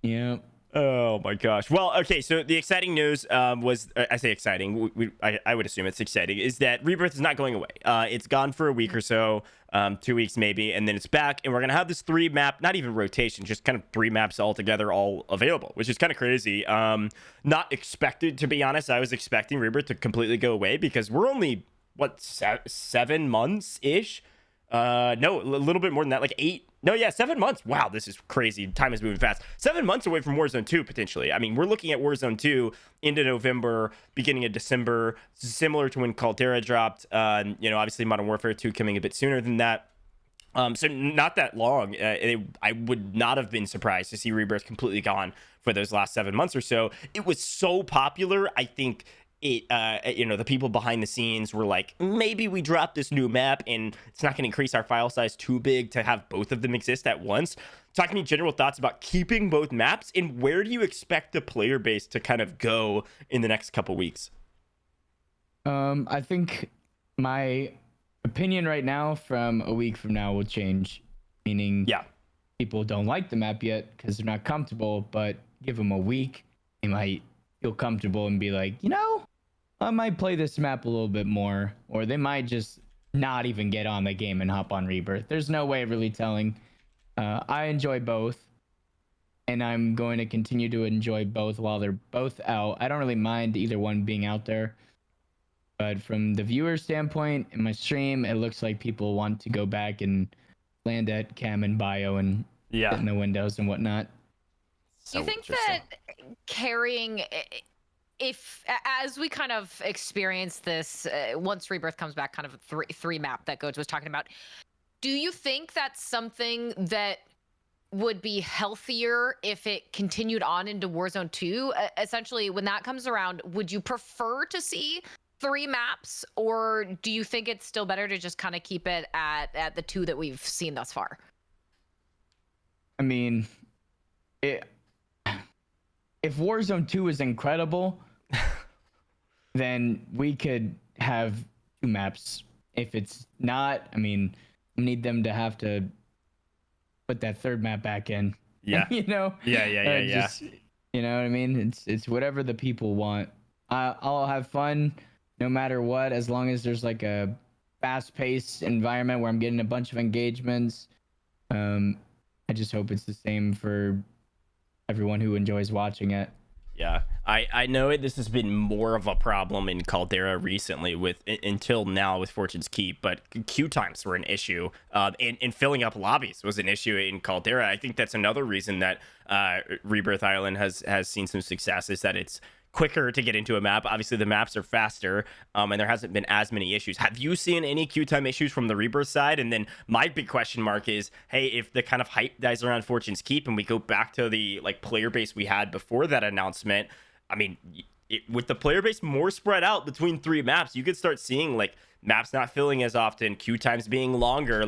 Yeah. Oh my gosh. Well, okay, so the exciting news was, I say exciting, I would assume it's exciting, is that Rebirth is not going away. It's gone for a week or so, 2 weeks maybe, and then it's back, and we're going to have this 3 map, not even rotation, just kind of 3 maps all together, all available, which is kind of crazy. Not expected, to be honest. I was expecting Rebirth to completely go away because we're only, 7 months-ish? No, a little bit more than that, like 8. No, yeah, 7 months. Wow, this is crazy. Time is moving fast. 7 months away from Warzone 2, potentially. I mean, we're looking at Warzone 2 into November, beginning of December, similar to when Caldera dropped. Obviously Modern Warfare 2 coming a bit sooner than that. So not that long. I would not have been surprised to see Rebirth completely gone for those last 7 months or so. It was so popular, I think the people behind the scenes were like, maybe we drop this new map and it's not going to increase our file size too big to have both of them exist at once. Talk to me general thoughts about keeping both maps, and where do you expect the player base to kind of go in the next couple weeks? I think my opinion right now from a week from now will change, meaning Yeah. people don't like the map yet because they're not comfortable, but give them a week, they might feel comfortable and be like, you know, I might play this map a little bit more, or they might just not even get on the game and hop on Rebirth. There's no way of really telling. I enjoy both, and I'm going to continue to enjoy both while they're both out. I don't really mind either one being out there, but from the viewer standpoint in my stream, it looks like people want to go back and land at Cam and Bio and Yeah. sit in the windows and whatnot. Do you think that carrying, if as we kind of experience this, once Rebirth comes back, kind of a three map that Gojj was talking about, do you think that's something that would be healthier if it continued on into Warzone 2? Essentially, when that comes around, would you prefer to see 3 maps, or do you think it's still better to just kind of keep it at the 2 that we've seen thus far? I mean, if Warzone 2 is incredible, then we could have 2 maps. If it's not, I mean, we need them to have to put that 3rd map back in. Yeah. You know? Yeah. Just, you know what I mean? It's whatever the people want. I'll have fun no matter what, as long as there's like a fast-paced environment where I'm getting a bunch of engagements. I just hope it's the same for everyone who enjoys watching it. Yeah, I know this has been more of a problem in Caldera recently until now with Fortune's Keep, but queue times were an issue, and filling up lobbies was an issue in Caldera. I think that's another reason that Rebirth Island has seen some success, is that it's quicker to get into a map. Obviously, the maps are faster, and there hasn't been as many issues. Have you seen any queue time issues from the Rebirth side? And then my big question mark is, hey, if the kind of hype dies around Fortune's Keep and we go back to the player base we had before that announcement, I mean, with the player base more spread out between 3 maps, you could start seeing maps not filling as often, queue times being longer.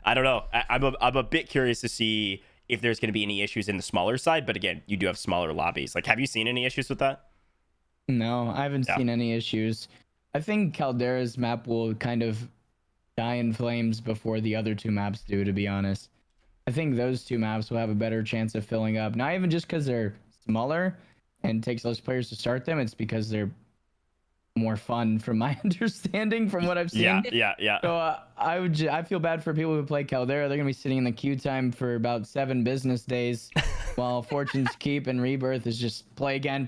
I don't know. I'm a bit curious to see if there's going to be any issues in the smaller side. But again, you do have smaller lobbies. Have you seen any issues with that? No, I haven't seen any issues. I think Caldera's map will kind of die in flames before the other 2 maps do, to be honest. I think those 2 maps will have a better chance of filling up. Not even just because they're smaller and takes less players to start them, it's because they're more fun from my understanding from what I've seen. Yeah. So I feel bad for people who play Caldera. They're going to be sitting in the queue time for about 7 business days while Fortune's Keep and Rebirth is just play again.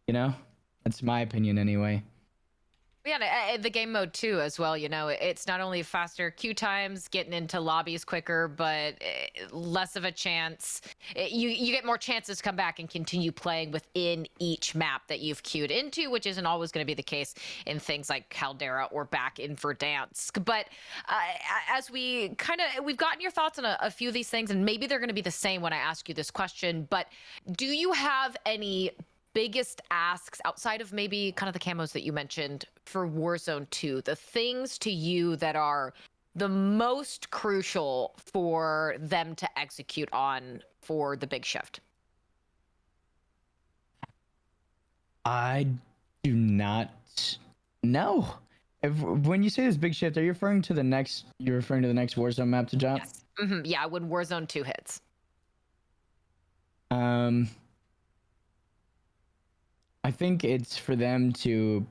You know? That's my opinion anyway. Yeah, the game mode too, as well. You know, it's not only faster queue times, getting into lobbies quicker, but less of a chance. You get more chances to come back and continue playing within each map that you've queued into, which isn't always going to be the case in things like Caldera or back in Verdansk. But as we've gotten your thoughts on a few of these things, and maybe they're going to be the same when I ask you this question. But do you have any biggest asks outside of maybe kind of the camos that you mentioned for Warzone 2, the things to you that are the most crucial for them to execute on for the big shift? I do not know. When you say this big shift, are you referring to the next Warzone map to drop? Yes. Yeah, when Warzone 2 hits. I think it's for them to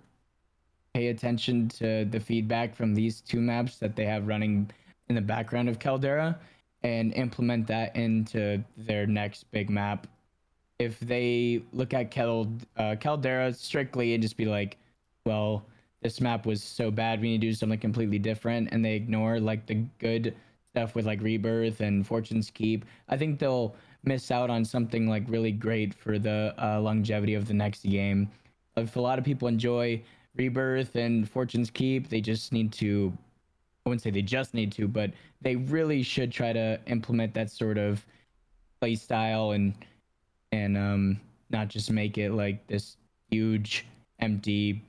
pay attention to the feedback from these 2 maps that they have running in the background of Caldera and implement that into their next big map. If they look at Caldera strictly and just be like, well, this map was so bad, we need to do something completely different, and they ignore the good stuff with Rebirth and Fortune's Keep, I think they'll miss out on something really great for the longevity of the next game. If a lot of people enjoy Rebirth and Fortune's Keep, they just need to, I wouldn't say they just need to, but they really should try to implement that sort of play style and not just make it this huge empty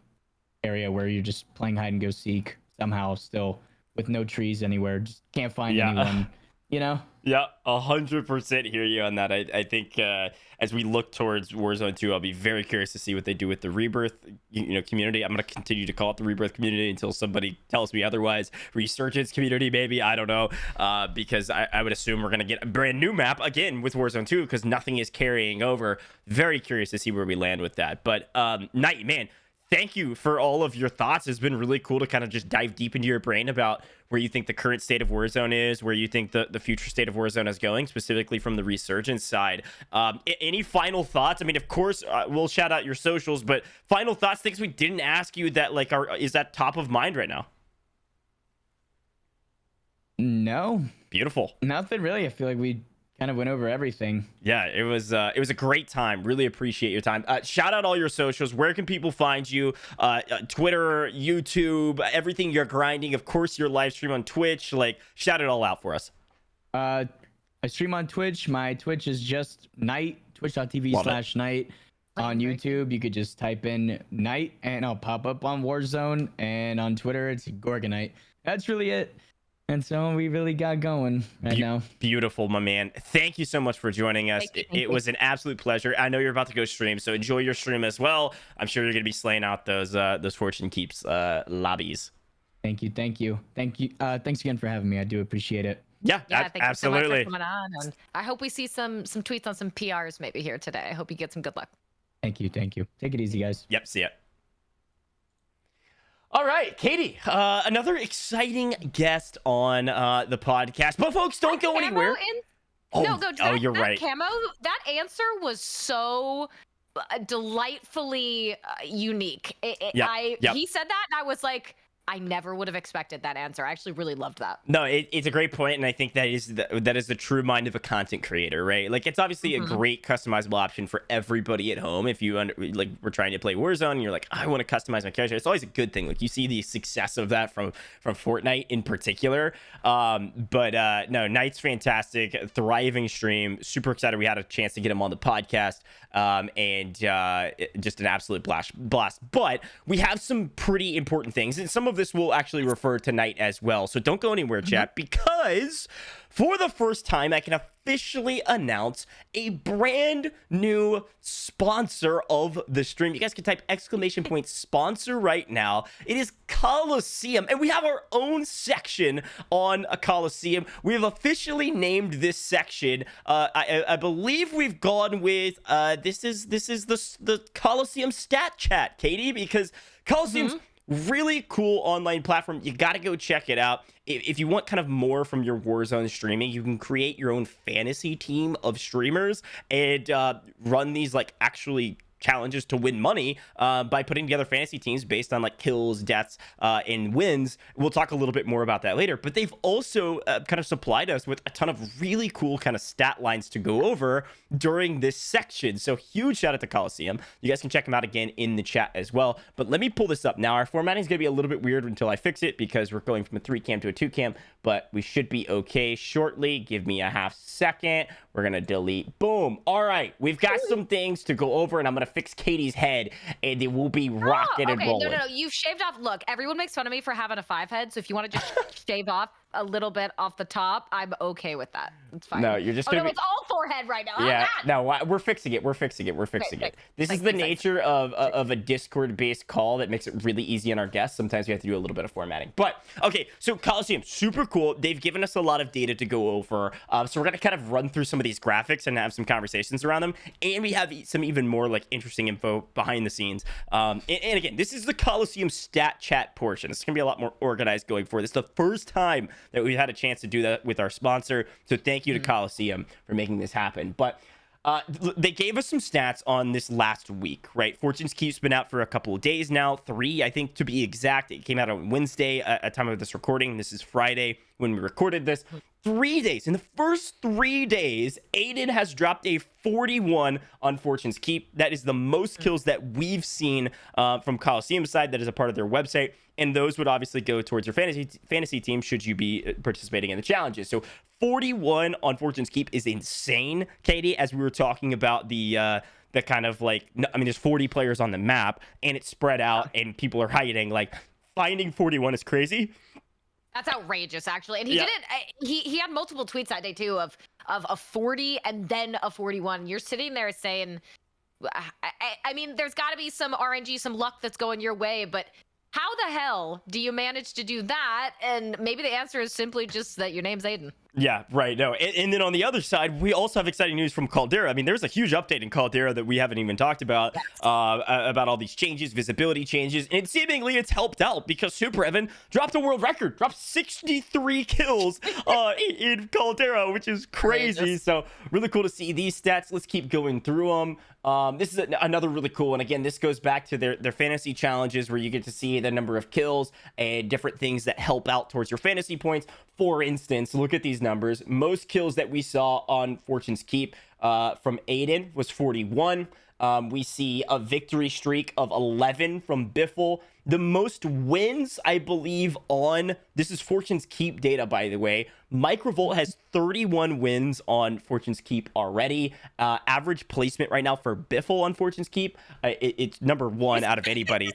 area where you're just playing hide and go seek somehow still with no trees anywhere, just can't find anyone. you know? Yeah, 100% hear you on that. I think as we look towards Warzone 2, I'll be very curious to see what they do with the Rebirth, community. I'm going to continue to call it the Rebirth community until somebody tells me otherwise. Resurgence community, maybe, I don't know, because I would assume we're going to get a brand new map again with Warzone 2 because nothing is carrying over. Very curious to see where we land with that. But Knight, man, thank you for all of your thoughts. It's been really cool to kind of just dive deep into your brain about where you think the current state of Warzone is, where you think the future state of Warzone is going, specifically from the resurgence side. Any final thoughts? I mean, of course, we'll shout out your socials, but final thoughts, things we didn't ask you that is that top of mind right now? No. Beautiful. Nothing really. I feel like we kind of went over everything. Yeah, it was a great time. Really appreciate your time. Shout out all your socials. Where can people find you? Twitter, YouTube, everything you're grinding. Of course, your live stream on Twitch. Like, shout it all out for us. I stream on Twitch. My Twitch is just Knight, twitch.tv/Knight. On YouTube, you could just type in Knight and I'll pop up on Warzone. And on Twitter, it's GorgoKnight. That's really it. And so we really got going right now. Beautiful, my man. Thank you so much for joining us. Thank It you. was an absolute pleasure. I know you're about to go stream, so enjoy your stream as well. I'm sure you're going to be slaying out those Fortune Keeps lobbies. Thank you. Thanks again for having me. I do appreciate it. Yeah, Thank you so absolutely. much for coming on. And I hope we see some tweets on some PRs maybe here today. I hope you get some good luck. Thank you. Take it easy, guys. Yep, see ya. All right, Katie, another exciting guest on the podcast. But folks, don't go anywhere. You're right. That answer was so delightfully unique. He said that, and I was like, I never would have expected that answer. I actually really loved that. No, it's a great point, and I think that is the true mind of a content creator, right? Like, it's obviously a great customizable option for everybody at home. If you we're trying to play Warzone, and you're like, I want to customize my character. It's always a good thing. Like, you see the success of that from Fortnite in particular. No, Knight's fantastic, thriving stream. Super excited we had a chance to get him on the podcast. Just an absolute blast. But we have some pretty important things, and some of this will actually refer to Knight as well. So don't go anywhere, chat, because for the first time, I can officially announce a brand new sponsor of the stream. You guys can type !sponsor right now. It is Kolosseum, and we have our own section on a Kolosseum. We have officially named this section. I believe we've gone with this is the Kolosseum stat chat, Katie, because Kolosseum's really cool online platform. You got to go check it out. If you want kind of more from your Warzone streaming, you can create your own fantasy team of streamers and run these like actually challenges to win money by putting together fantasy teams based on like kills, deaths, and wins. We'll talk a little bit more about that later, but they've also kind of supplied us with a ton of really cool kind of stat lines to go over during this section. So huge shout out to Kolosseum. You guys can check them out again in the chat as well. But let me pull this up. Now, our formatting is going to be a little bit weird until I fix it because we're going from a 3-cam to a 2-cam, but we should be okay shortly. Give me a half second. We're going to delete. Boom. All right. We've got some things to go over, and I'm going to fix Katie's head, and it will be rocking and rolling. No. You've shaved off. Look, everyone makes fun of me for having a 5 head, so if you want to just shave off a little bit off the top, I'm okay with that. It's fine. No, you're just gonna it's all forehead right now. Yeah, no, we're fixing it. We're fixing it. This is the nature of a Discord-based call that makes it really easy on our guests. Sometimes we have to do a little bit of formatting. But, okay, so Kolosseum, super cool. They've given us a lot of data to go over. So we're going to kind of run through some of these graphics and have some conversations around them. And we have some even more, like, interesting info behind the scenes. And again, this is the Kolosseum stat chat portion. It's going to be a lot more organized going forward. This is the first time that we've had a chance to do that with our sponsor. So thank you to Kolosseum for making this happen. But they gave us some stats on this last week, right? Fortune's Keep's been out for a couple of days now, 3, I think, to be exact. It came out on Wednesday at time of this recording. This is Friday when we recorded this. 3 days. In the first 3 days, Aiden has dropped a 41 on Fortune's Keep. That is the most kills that we've seen from Kolosseum's side. That is a part of their website. And those would obviously go towards your fantasy team should you be participating in the challenges. So 41 on Fortune's Keep is insane, Katie, as we were talking about the kind of like, I mean, there's 40 players on the map and it's spread out and people are hiding. Like, finding 41 is crazy. That's outrageous, actually. And he did it. He had multiple tweets that day too of a 40 and then a 41. You're sitting there saying, I mean, there's got to be some RNG, some luck that's going your way, but how the hell do you manage to do that? And maybe the answer is simply just that your name's Aiden. Yeah, right. No, and then on the other side, we also have exciting news from Caldera. I mean, there's a huge update in Caldera that we haven't even talked about, about all these changes, visibility changes, and seemingly it's helped out because SuperEvan dropped a world record, dropped 63 kills in Caldera, which is crazy. So really cool to see these stats. Let's keep going through them. This is another really cool one. Again, this goes back to their fantasy challenges where you get to see the number of kills and different things that help out towards your fantasy points. For instance, look at these numbers. Most kills that we saw on Fortune's Keep from Aiden was 41. We see a victory streak of 11 from Biffle. The most wins, I believe, on this is Fortune's Keep data, by the way. Microvolt has 31 wins on Fortune's Keep already. Average placement right now for Biffle on Fortune's Keep, it's number one out of anybody.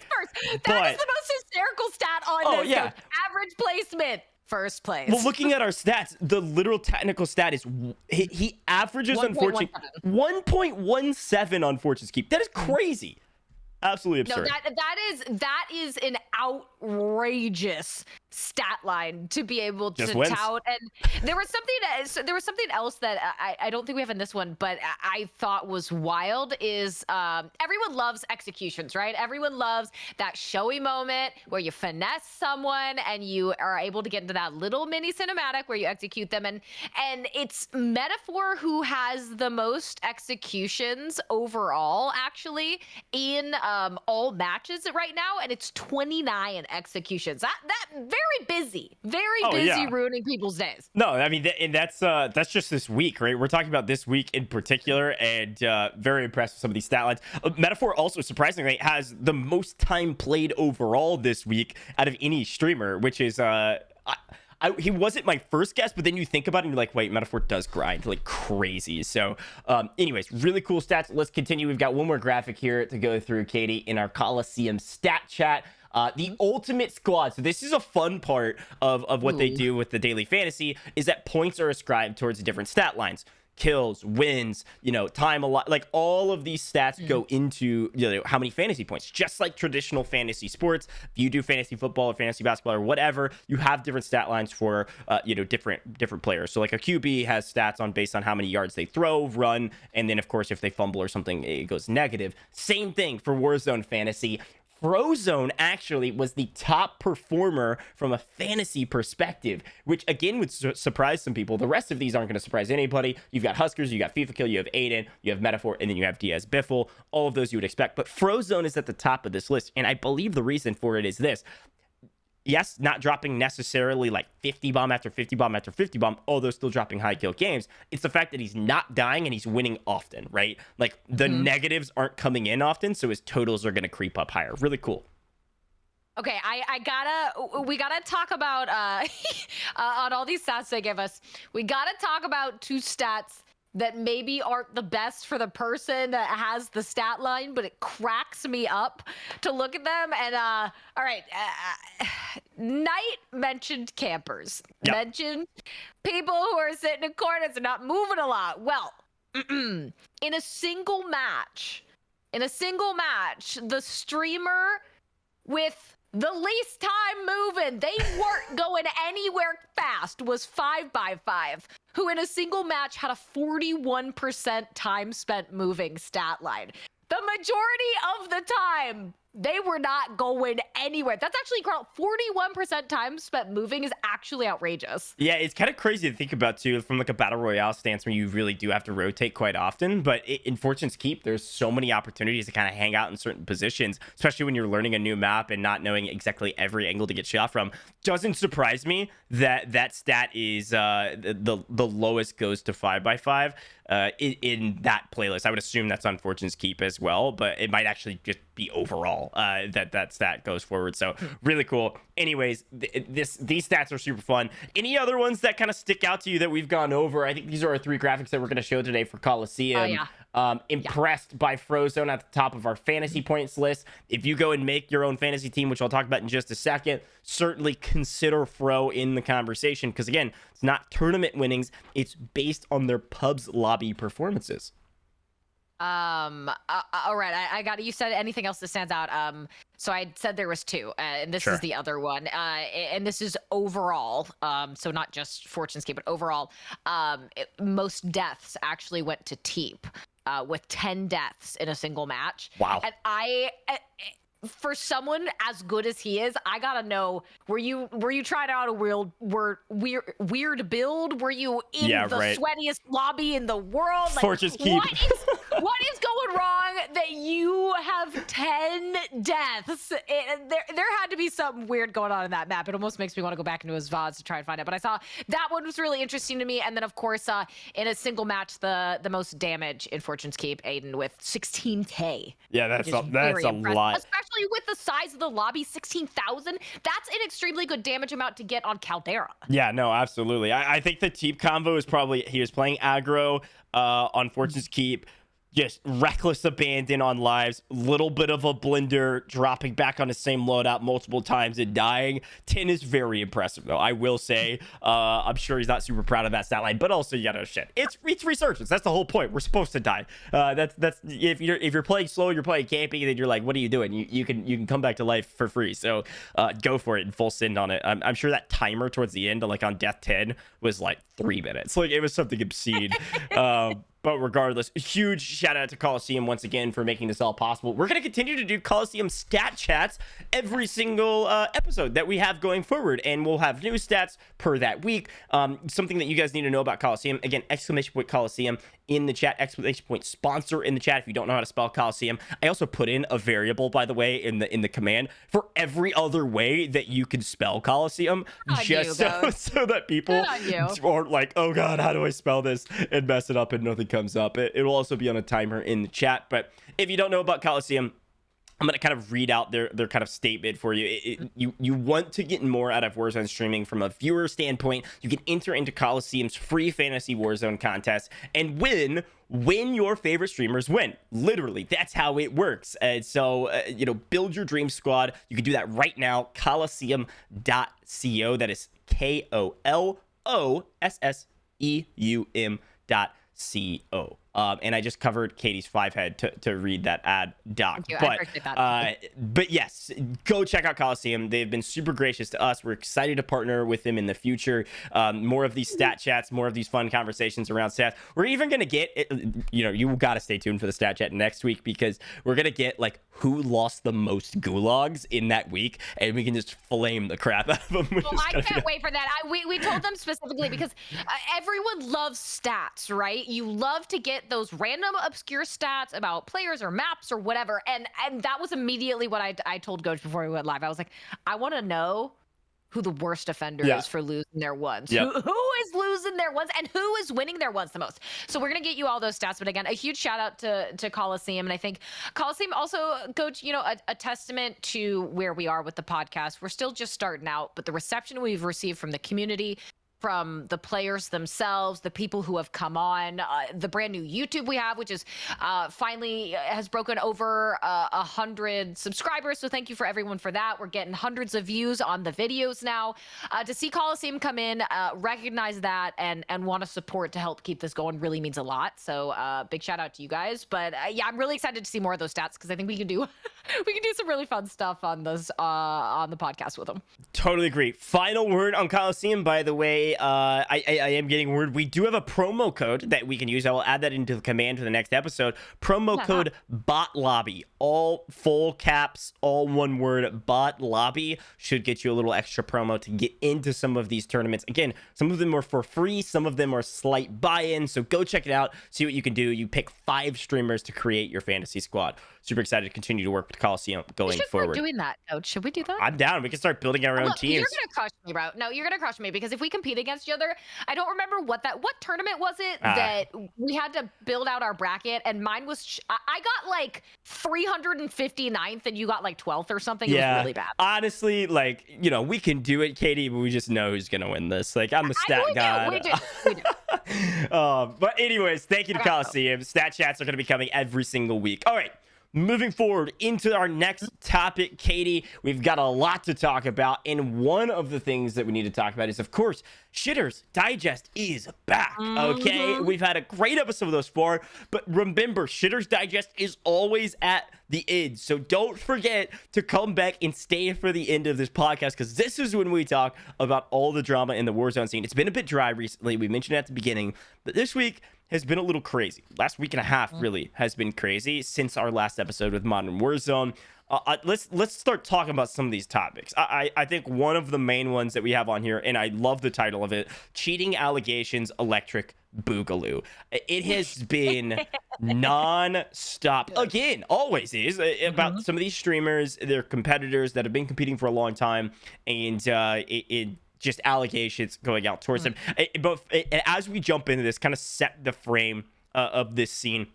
That is the most hysterical stat on this. Yeah. Average placement. First place. Well, looking at our stats, the literal technical stat is he averages on Fortune 1.17 on Fortune's Keep. That is crazy. Absolutely absurd. No, that is an outrageous stat line to be able to tout. And there was something else that I don't think we have in this one, but I thought was wild is everyone loves executions, right? Everyone loves that showy moment where you finesse someone and you are able to get into that little mini cinematic where you execute them, and it's Metaphor who has the most executions overall, actually, in all matches right now, and it's 29 executions. That very busy ruining people's days. No, I mean, and that's just this week, right? We're talking about this week in particular, and very impressed with some of these stat lines. Metaphor also surprisingly has the most time played overall this week out of any streamer, which is he wasn't my first guess, but then you think about it and you're like, wait, Metaphor does grind like crazy. So anyways, really cool stats. Let's continue. We've got one more graphic here to go through, Katie, in our Kolosseum stat chat. The ultimate squad. So this is a fun part of what they do with the daily fantasy, is that points are ascribed towards different stat lines. Kills, wins, time a lot, like all of these stats go into how many fantasy points, just like traditional fantasy sports. If you do fantasy football or fantasy basketball or whatever, you have different stat lines for different players. So like a QB has stats based on how many yards they throw, run, and then of course if they fumble or something, it goes negative. Same thing for Warzone fantasy. Frozone actually was the top performer from a fantasy perspective, which again would surprise some people. The rest of these aren't going to surprise anybody. You've got Huskers, you got FIFA Kill, you have Aiden, you have Metaphor, and then you have Diaz Biffle. All of those you would expect, but Frozone is at the top of this list, and I believe the reason for it is this. Yes, not dropping necessarily like 50 bomb after 50 bomb after 50 bomb, although still dropping high kill games. It's the fact that he's not dying and he's winning often, right? Like the negatives aren't coming in often, so his totals are going to creep up higher. Really cool. Okay, we gotta talk about on all these stats they give us. We gotta talk about two stats that maybe aren't the best for the person that has the stat line, but it cracks me up to look at them. And all right, Knight mentioned campers, mentioned people who are sitting in corners and not moving a lot. Well, in a single match, the streamer with the least time moving, they weren't going anywhere fast, was 5x5, who in a single match had a 41% time spent moving stat line. The majority of the time, they were not going anywhere. That's actually 41% time spent moving is actually outrageous. Yeah, it's kind of crazy to think about too, from like a battle royale stance where you really do have to rotate quite often. But in Fortune's Keep, there's so many opportunities to kind of hang out in certain positions, especially when you're learning a new map and not knowing exactly every angle to get shot from. Doesn't surprise me that that stat is the lowest goes to 5x5 in that playlist. I would assume that's on Fortune's Keep as well, but it might actually just be overall that stat goes forward. So really cool. Anyways, these stats are super fun. Any other ones that kind of stick out to you that we've gone over? I think these are our three graphics that we're going to show today for Kolosseum. Impressed by Frozone at the top of our fantasy points list. If you go and make your own fantasy team, which I'll talk about in just a second, certainly consider Fro in the conversation, because again, it's not tournament winnings, it's based on their pub's lobby performances. All right, I got it. You said anything else that stands out? So I said there was two, and this Sure. is the other one, and this is overall. So not just Fortune's Key, but overall, most deaths actually went to Teep, with 10 deaths in a single match. Wow. And for someone as good as he is, I gotta know, were you trying out a weird build? Were you in the sweatiest lobby in the world? Like, Fortune's Keep. What is going wrong that you have 10 deaths? There had to be something weird going on in that map. It almost makes me want to go back into his VODs to try and find it. But I saw that one was really interesting to me. And then, of course, in a single match, the most damage in Fortune's Keep, Aiden, with 16K. Yeah, that's a lot. Especially with the size of the lobby, 16,000. That's an extremely good damage amount to get on Caldera. Yeah, no, absolutely. I think the Teep combo is probably, he was playing aggro on Fortune's Keep, just reckless abandon on lives, little bit of a blender, dropping back on the same loadout multiple times and dying. 10 is very impressive, though, I will say. I'm sure he's not super proud of that stat line, but also, you know, shit. It's resurgence. That's the whole point. We're supposed to die. That's if you're playing slow, you're playing camping, then you're like, what are you doing? You can come back to life for free. So go for it and full send on it. I'm sure that timer towards the end, like on death 10, was like 3 minutes. Like, it was something obscene. But regardless, a huge shout out to Kolosseum once again for making this all possible. We're going to continue to do Kolosseum stat chats every single episode that we have going forward, and we'll have new stats per that week. Something that you guys need to know about Kolosseum, again, exclamation point Kolosseum in the chat, exclamation point sponsor in the chat if you don't know how to spell Kolosseum. I also put in a variable, by the way, in the command for every other way that you can spell Kolosseum, just so that people aren't like, oh god, how do I spell this, and mess it up and nothing comes up. It will also be on a timer in the chat. But if you don't know about Kolosseum, I'm going to kind of read out their kind of statement for you. You want to get more out of Warzone streaming from a viewer standpoint. You can enter into Kolosseum's free fantasy Warzone contest and win when your favorite streamers win. Literally, that's how it works. And so, build your dream squad. You can do that right now. Kolosseum.co. That is KOLOSSEUM.co. And I just covered Katie's 5-head to read that ad doc. But yes, go check out Kolosseum. They've been super gracious to us. We're excited to partner with them in the future. More of these stat chats, more of these fun conversations around stats. We're even going to get, you got to stay tuned for the stat chat next week, because we're going to get like who lost the most gulags in that week, and we can just flame the crap out of them. I can't wait for that. We told them specifically because everyone loves stats, right? You love to get those random obscure stats about players or maps or whatever, and that was immediately what I told Gojj before we went live. I was like, I want to know who the worst offender is for losing their ones. Who is losing their ones, and who is winning their ones the most. So we're gonna get you all those stats. But again, a huge shout out to Kolosseum, and I think Kolosseum also, Gojj, a testament to where we are with the podcast. We're still just starting out, but the reception we've received from the community, from the players themselves, the people who have come on, the brand new YouTube we have, which is finally has broken over 100 subscribers. So thank you for everyone for that. We're getting hundreds of views on the videos now. To see Kolosseum come in, recognize that, and want to support to help keep this going really means a lot. So big shout out to you guys. But yeah, I'm really excited to see more of those stats, because I think we can do some really fun stuff on those on the podcast with them. Totally agree. Final word on Kolosseum, by the way. I am getting word. We do have a promo code that we can use. I will add that into the command for the next episode. Promo code Bot Lobby. All full caps, all one word. Bot Lobby should get you a little extra promo to get into some of these tournaments. Again, some of them are for free. Some of them are slight buy-in. So go check it out. See what you can do. You pick 5 streamers to create your fantasy squad. Super excited to continue to work with Kolosseum going forward. Doing that, Coach. Should we do that? I'm down. We can start building our own teams. You're gonna crush me, bro. No, you're gonna crush me, because if we compete against each other. I don't remember what tournament was it that we had to build out our bracket, and mine was I got like 359th and you got like 12th or something. Yeah. It was really bad. Honestly, like, you know, we can do it, Katie, but we just know who's gonna win this. Like, I'm the stat god. We do. But anyways, thank you to Kolosseum. Stat chats are gonna be coming every single week. All right. Moving forward into our next topic, Katie, we've got a lot to talk about. And one of the things that we need to talk about is, of course, Shitters Digest is back. Okay, we've had a great episode thus far, but remember, Shitters Digest is always at the end. So don't forget to come back and stay for the end of this podcast, because this is when we talk about all the drama in the Warzone scene. It's been a bit dry recently. We mentioned it at the beginning, but this week has been a little crazy. Last week and a half really has been crazy since our last episode with Modern Warzone. Let's start talking about some of these topics. I think one of the main ones that we have on here, and I love the title of it, Cheating Allegations Electric Boogaloo. It has been non-stop. Again, always is about some of these streamers, their competitors that have been competing for a long time, and it just allegations going out towards them. But as we jump into this, kind of set the frame of this scene,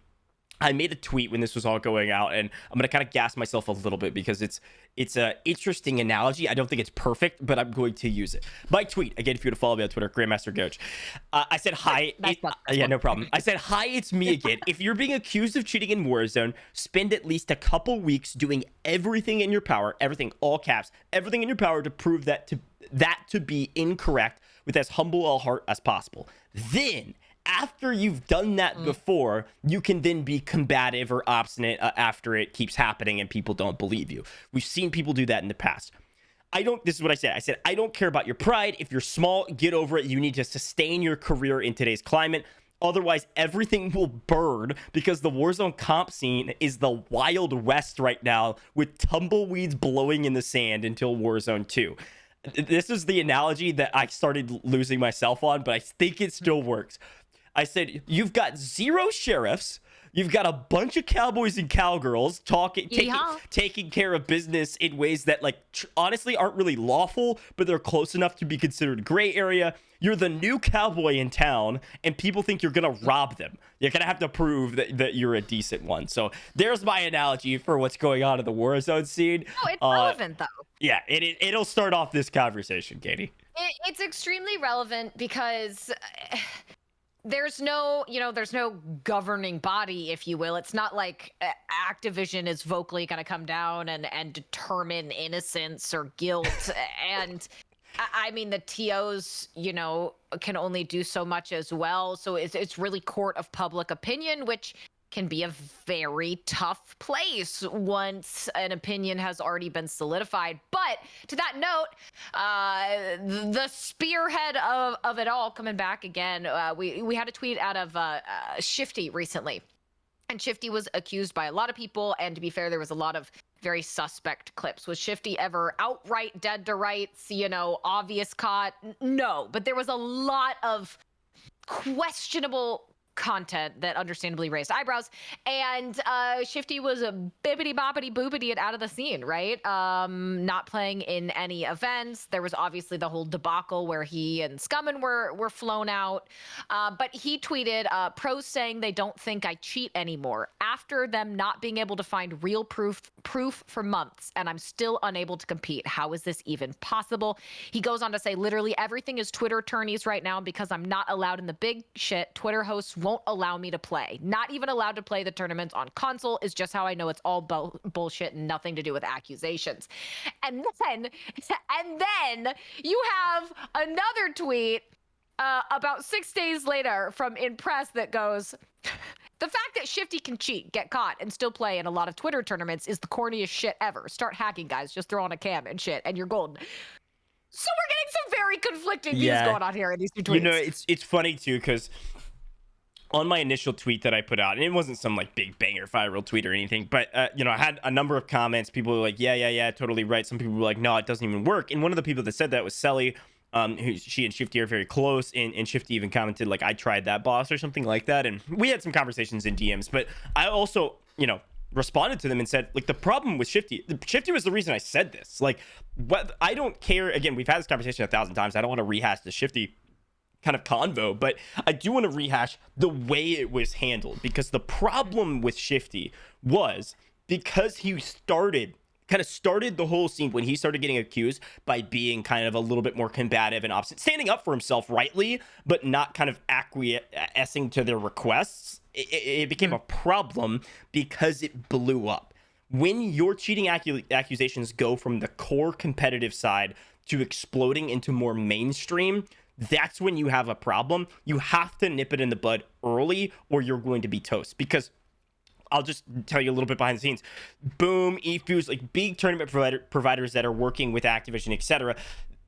I made a tweet when this was all going out, and I'm gonna kind of gas myself a little bit because it's a interesting analogy. I don't think it's perfect, but I'm going to use it. My tweet, again, if you want to follow me on Twitter, Grandmaster Gojj. I said, hi. Yeah, no problem. I said, hi, it's me again. If you're being accused of cheating in Warzone, spend at least a couple weeks doing everything in your power, everything, all caps, everything in your power to prove that to be incorrect with as humble a heart as possible. Then, after you've done that before, you can then be combative or obstinate after it keeps happening and people don't believe you. We've seen people do that in the past. This is what I said. I said, I don't care about your pride. If you're small, get over it. You need to sustain your career in today's climate. Otherwise, everything will burn, because the Warzone comp scene is the Wild West right now, with tumbleweeds blowing in the sand until Warzone 2. This is the analogy that I started losing myself on, but I think it still works. I said, you've got 0 sheriffs, you've got a bunch of cowboys and cowgirls taking care of business in ways that, like, honestly aren't really lawful, but they're close enough to be considered gray area. You're the new cowboy in town, and people think you're gonna rob them. You're gonna have to prove that you're a decent one. So there's my analogy for what's going on in the Warzone scene. Oh, it's relevant, though. Yeah, it'll start off this conversation, Katie. It's extremely relevant because there's no governing body, if you will. It's not like Activision is vocally going to come down and determine innocence or guilt. And I mean, the TOs, can only do so much as well. So it's really court of public opinion, which can be a very tough place once an opinion has already been solidified. But to that note, the spearhead of it all coming back again, we had a tweet out of Shifty recently. And Shifty was accused by a lot of people, and to be fair, there was a lot of very suspect clips. Was Shifty ever outright dead to rights, obvious caught? No, but there was a lot of questionable content that understandably raised eyebrows, and Shifty was a bibbity boppity boopity and out of the scene, right? Not playing in any events. There was obviously the whole debacle where he and Scummin were flown out, but he tweeted, pros saying they don't think I cheat anymore after them not being able to find real proof for months, and I'm still unable to compete. How is this even possible? He goes on to say, literally everything is Twitter attorneys right now, because I'm not allowed in the big shit. Twitter hosts won't allow me to play. Not even allowed to play the tournaments on console is just how I know it's all bullshit and nothing to do with accusations. And then you have another tweet about 6 days later from In Press that goes, the fact that Shifty can cheat, get caught, and still play in a lot of Twitter tournaments is the corniest shit ever. Start hacking, guys. Just throw on a cam and shit, and you're golden. So we're getting some very conflicting views going on here in these two tweets. It's funny too, because on my initial tweet that I put out, and it wasn't some like big banger viral tweet or anything, but I had a number of comments. People were like, yeah, totally right. Some people were like, no, it doesn't even work. And one of the people that said that was Selly, who she and Shifty are very close, and Shifty even commented like, I tried that, boss, or something like that. And we had some conversations in DMs, but I also, responded to them and said, like, the problem with Shifty was the reason I said this. Like, what I don't care. Again, we've had this conversation 1,000 times. I don't want to rehash the Shifty. kind of convo, but I do want to rehash the way it was handled, because the problem with Shifty was because he started the whole scene when he started getting accused by being kind of a little bit more combative and opposite, standing up for himself rightly, but not kind of acquiescing to their requests. It became a problem because it blew up. When your cheating accusations go from the core competitive side to exploding into more mainstream, that's when you have a problem. You have to nip it in the bud early or you're going to be toast. Because I'll just tell you a little bit behind the scenes. Boom, eFuse, like big tournament providers that are working with Activision, etc.,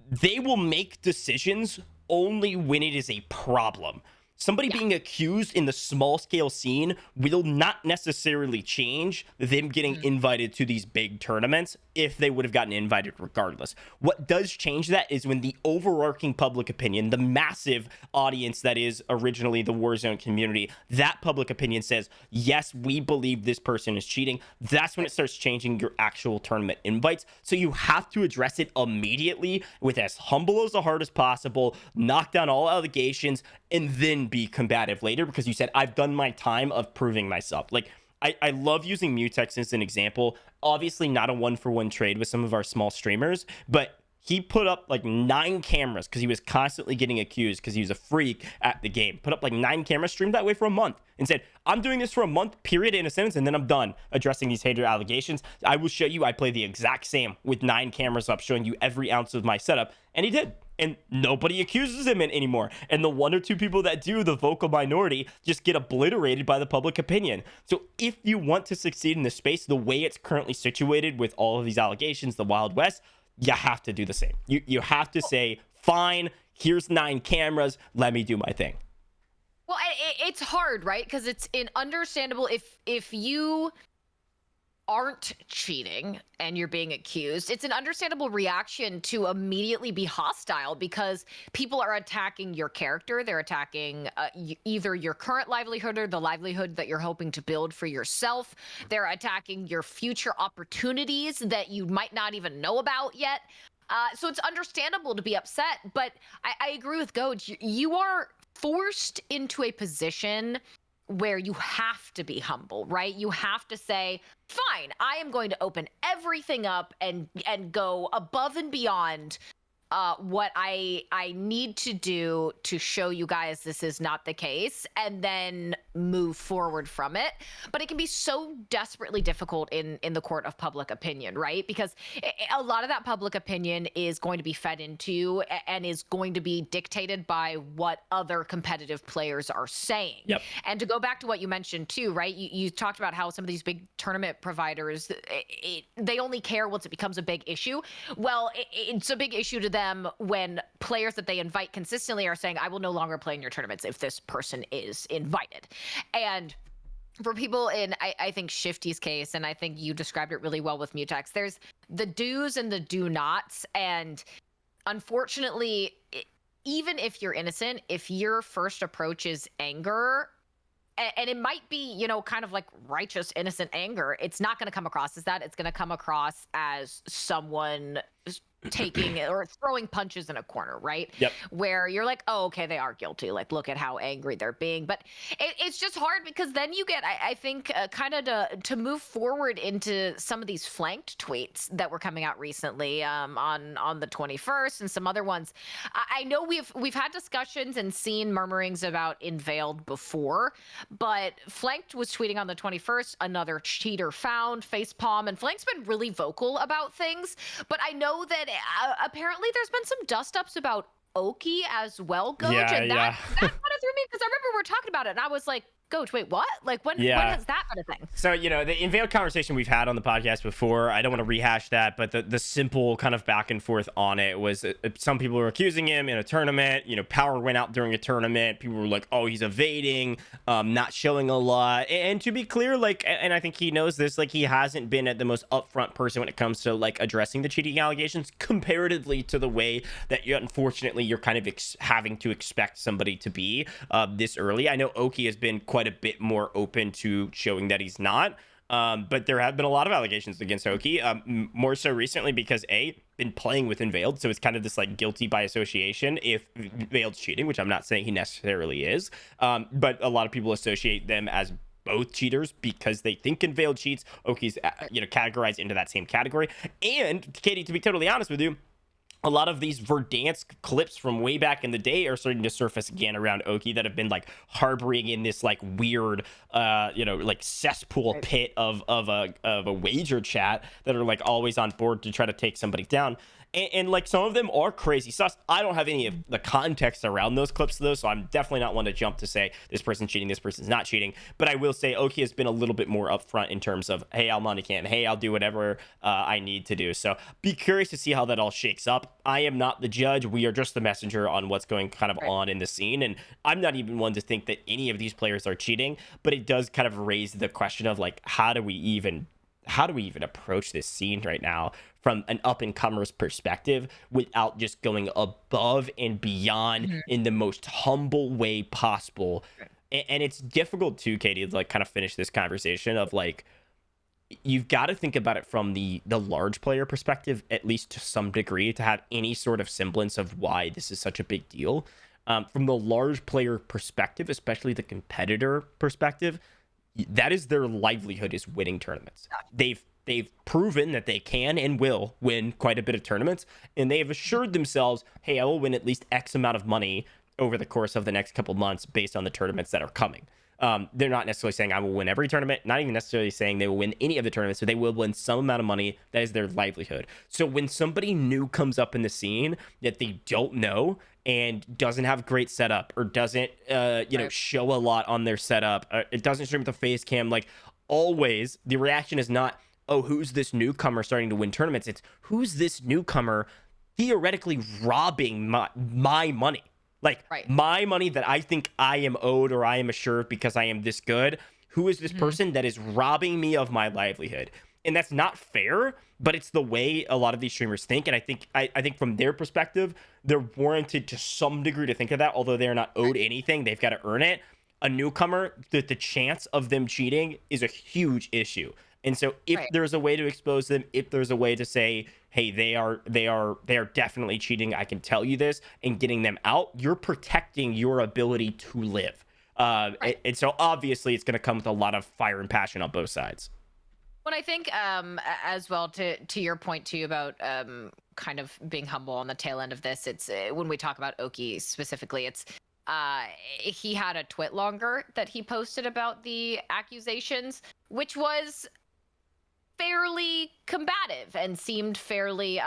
they will make decisions only when it is a problem. Somebody being accused in the small scale scene will not necessarily change them getting invited to these big tournaments if they would have gotten invited regardless. What does change that is when the overarching public opinion, the massive audience that is originally the Warzone community, that public opinion says, yes, we believe this person is cheating. That's when it starts changing your actual tournament invites. So you have to address it immediately with as humble as the heart as possible, knock down all allegations, and then be combative later, because you said, I've done my time of proving myself. Like, I love using Mutex as an example. Obviously not a one-for-one trade with some of our small streamers, but he put up like 9 cameras because he was constantly getting accused because he was a freak at the game. Put up like 9 cameras, streamed that way for a month, and said, I'm doing this for a month, period, in a sentence, and then I'm done addressing these hater allegations. I will show you I play the exact same with 9 cameras up, showing you every ounce of my setup. And he did. And nobody accuses him anymore. And the 1 or 2 people that do, the vocal minority, just get obliterated by the public opinion. So if you want to succeed in this space, the way it's currently situated with all of these allegations, the Wild West, you have to do the same. You have to say, fine, here's 9 cameras, let me do my thing. Well, it's hard, right? Because it's understandable if you aren't cheating and you're being accused, it's an understandable reaction to immediately be hostile, because people are attacking your character. They're attacking either your current livelihood or the livelihood that you're hoping to build for yourself. They're attacking your future opportunities that you might not even know about yet. So it's understandable to be upset, but I agree with Gojj. You are forced into a position where you have to be humble, right? You have to say, fine, I am going to open everything up and go above and beyond what I need to do to show you guys this is not the case, and then move forward from it. But it can be so desperately difficult in the court of public opinion, right? Because a lot of that public opinion is going to be fed into and is going to be dictated by what other competitive players are saying. Yep. And to go back to what you mentioned too, right? You talked about how some of these big tournament providers, they only care once it becomes a big issue. Well, it's a big issue to them when players that they invite consistently are saying, I will no longer play in your tournaments if this person is invited. And for people in, I think, Shifty's case, and I think you described it really well with Mutex, there's the do's and the do nots. And unfortunately, even if you're innocent, if your first approach is anger, and it might be, you know, kind of like righteous, innocent anger, it's not going to come across as that. It's going to come across as someone taking or throwing punches in a corner, right? Yep. Where you're like, oh, okay, they are guilty. Like, look at how angry they're being. But it's just hard because then you get, I think, kind of to move forward into some of these flanked tweets that were coming out recently on the 21st and some other ones. I know we've had discussions and seen murmurings about Inveiled before, but Flanked was tweeting on the 21st, another cheater found, facepalm, and Flanked's been really vocal about things. But I know that apparently there's been some dust-ups about Oki as well, Gojj, and that kind of threw me, because I remember we were talking about it, and I was like, Gojj, wait, what? Like, when has that been a thing? So, you know, the Inveiled conversation we've had on the podcast before, I don't want to rehash that, but the simple kind of back and forth on it was some people were accusing him in a tournament. You know, power went out during a tournament. People were like, oh, he's evading, not showing a lot. And to be clear, like, and I think he knows this, like, he hasn't been at the most upfront person when it comes to, like, addressing the cheating allegations comparatively to the way that unfortunately you're kind of having to expect somebody to be this early. I know Oki has been quite a bit more open to showing that he's not, but there have been a lot of allegations against Oki, more so recently because been playing with Veiled, so it's kind of this like guilty by association if Veiled's cheating, which I'm not saying he necessarily is, but a lot of people associate them as both cheaters because they think Veiled cheats. Oki's categorized into that same category. And Katie, to be totally honest with you, a lot of these Verdansk clips from way back in the day are starting to surface again around Oki that have been like harboring in this like weird like cesspool pit of a wager chat that are like always on board to try to take somebody down. And like some of them are crazy sus. I don't have any of the context around those clips though, so I'm definitely not one to jump to say this person's cheating, this person's not cheating. But I will say Oki has been a little bit more upfront in terms of, hey, I'll money can, hey, I'll do whatever I need to do. So be curious to see how that all shakes up. I am not the judge. We are just the messenger on what's going kind of on in the scene. And I'm not even one to think that any of these players are cheating, but it does kind of raise the question of like, how do we even approach this scene right now from an up-and-comer's perspective without just going above and beyond in the most humble way possible? And it's difficult too, Katie, to like kind of finish this conversation of like, you've got to think about it from the large player perspective, at least to some degree, to have any sort of semblance of why this is such a big deal. From the large player perspective, especially the competitor perspective, that is their livelihood, is winning tournaments. They've proven that they can and will win quite a bit of tournaments, and they have assured themselves, hey, I will win at least X amount of money over the course of the next couple months based on the tournaments that are coming. They're not necessarily saying I will win every tournament, not even necessarily saying they will win any of the tournaments, so they will win some amount of money. That is their livelihood. So when somebody new comes up in the scene that they don't know and doesn't have great setup or doesn't show a lot on their setup, it doesn't stream with the face cam, like always the reaction is not, oh, who's this newcomer starting to win tournaments? It's, who's this newcomer theoretically robbing my money? Like my money that I think I am owed or I am assured because I am this good. Who is this person that is robbing me of my livelihood? And that's not fair, but it's the way a lot of these streamers think. And I think from their perspective, they're warranted to some degree to think of that, although they're not owed anything. They've got to earn it. A newcomer, the chance of them cheating is a huge issue. And so if there's a way to expose them, if there's a way to say, hey, they are definitely cheating, I can tell you this, and getting them out, you're protecting your ability to live. And so obviously it's going to come with a lot of fire and passion on both sides. When I think as well to your point too about kind of being humble on the tail end of this, it's when we talk about Oki specifically, it's he had a twit longer that he posted about the accusations, which was fairly combative and seemed fairly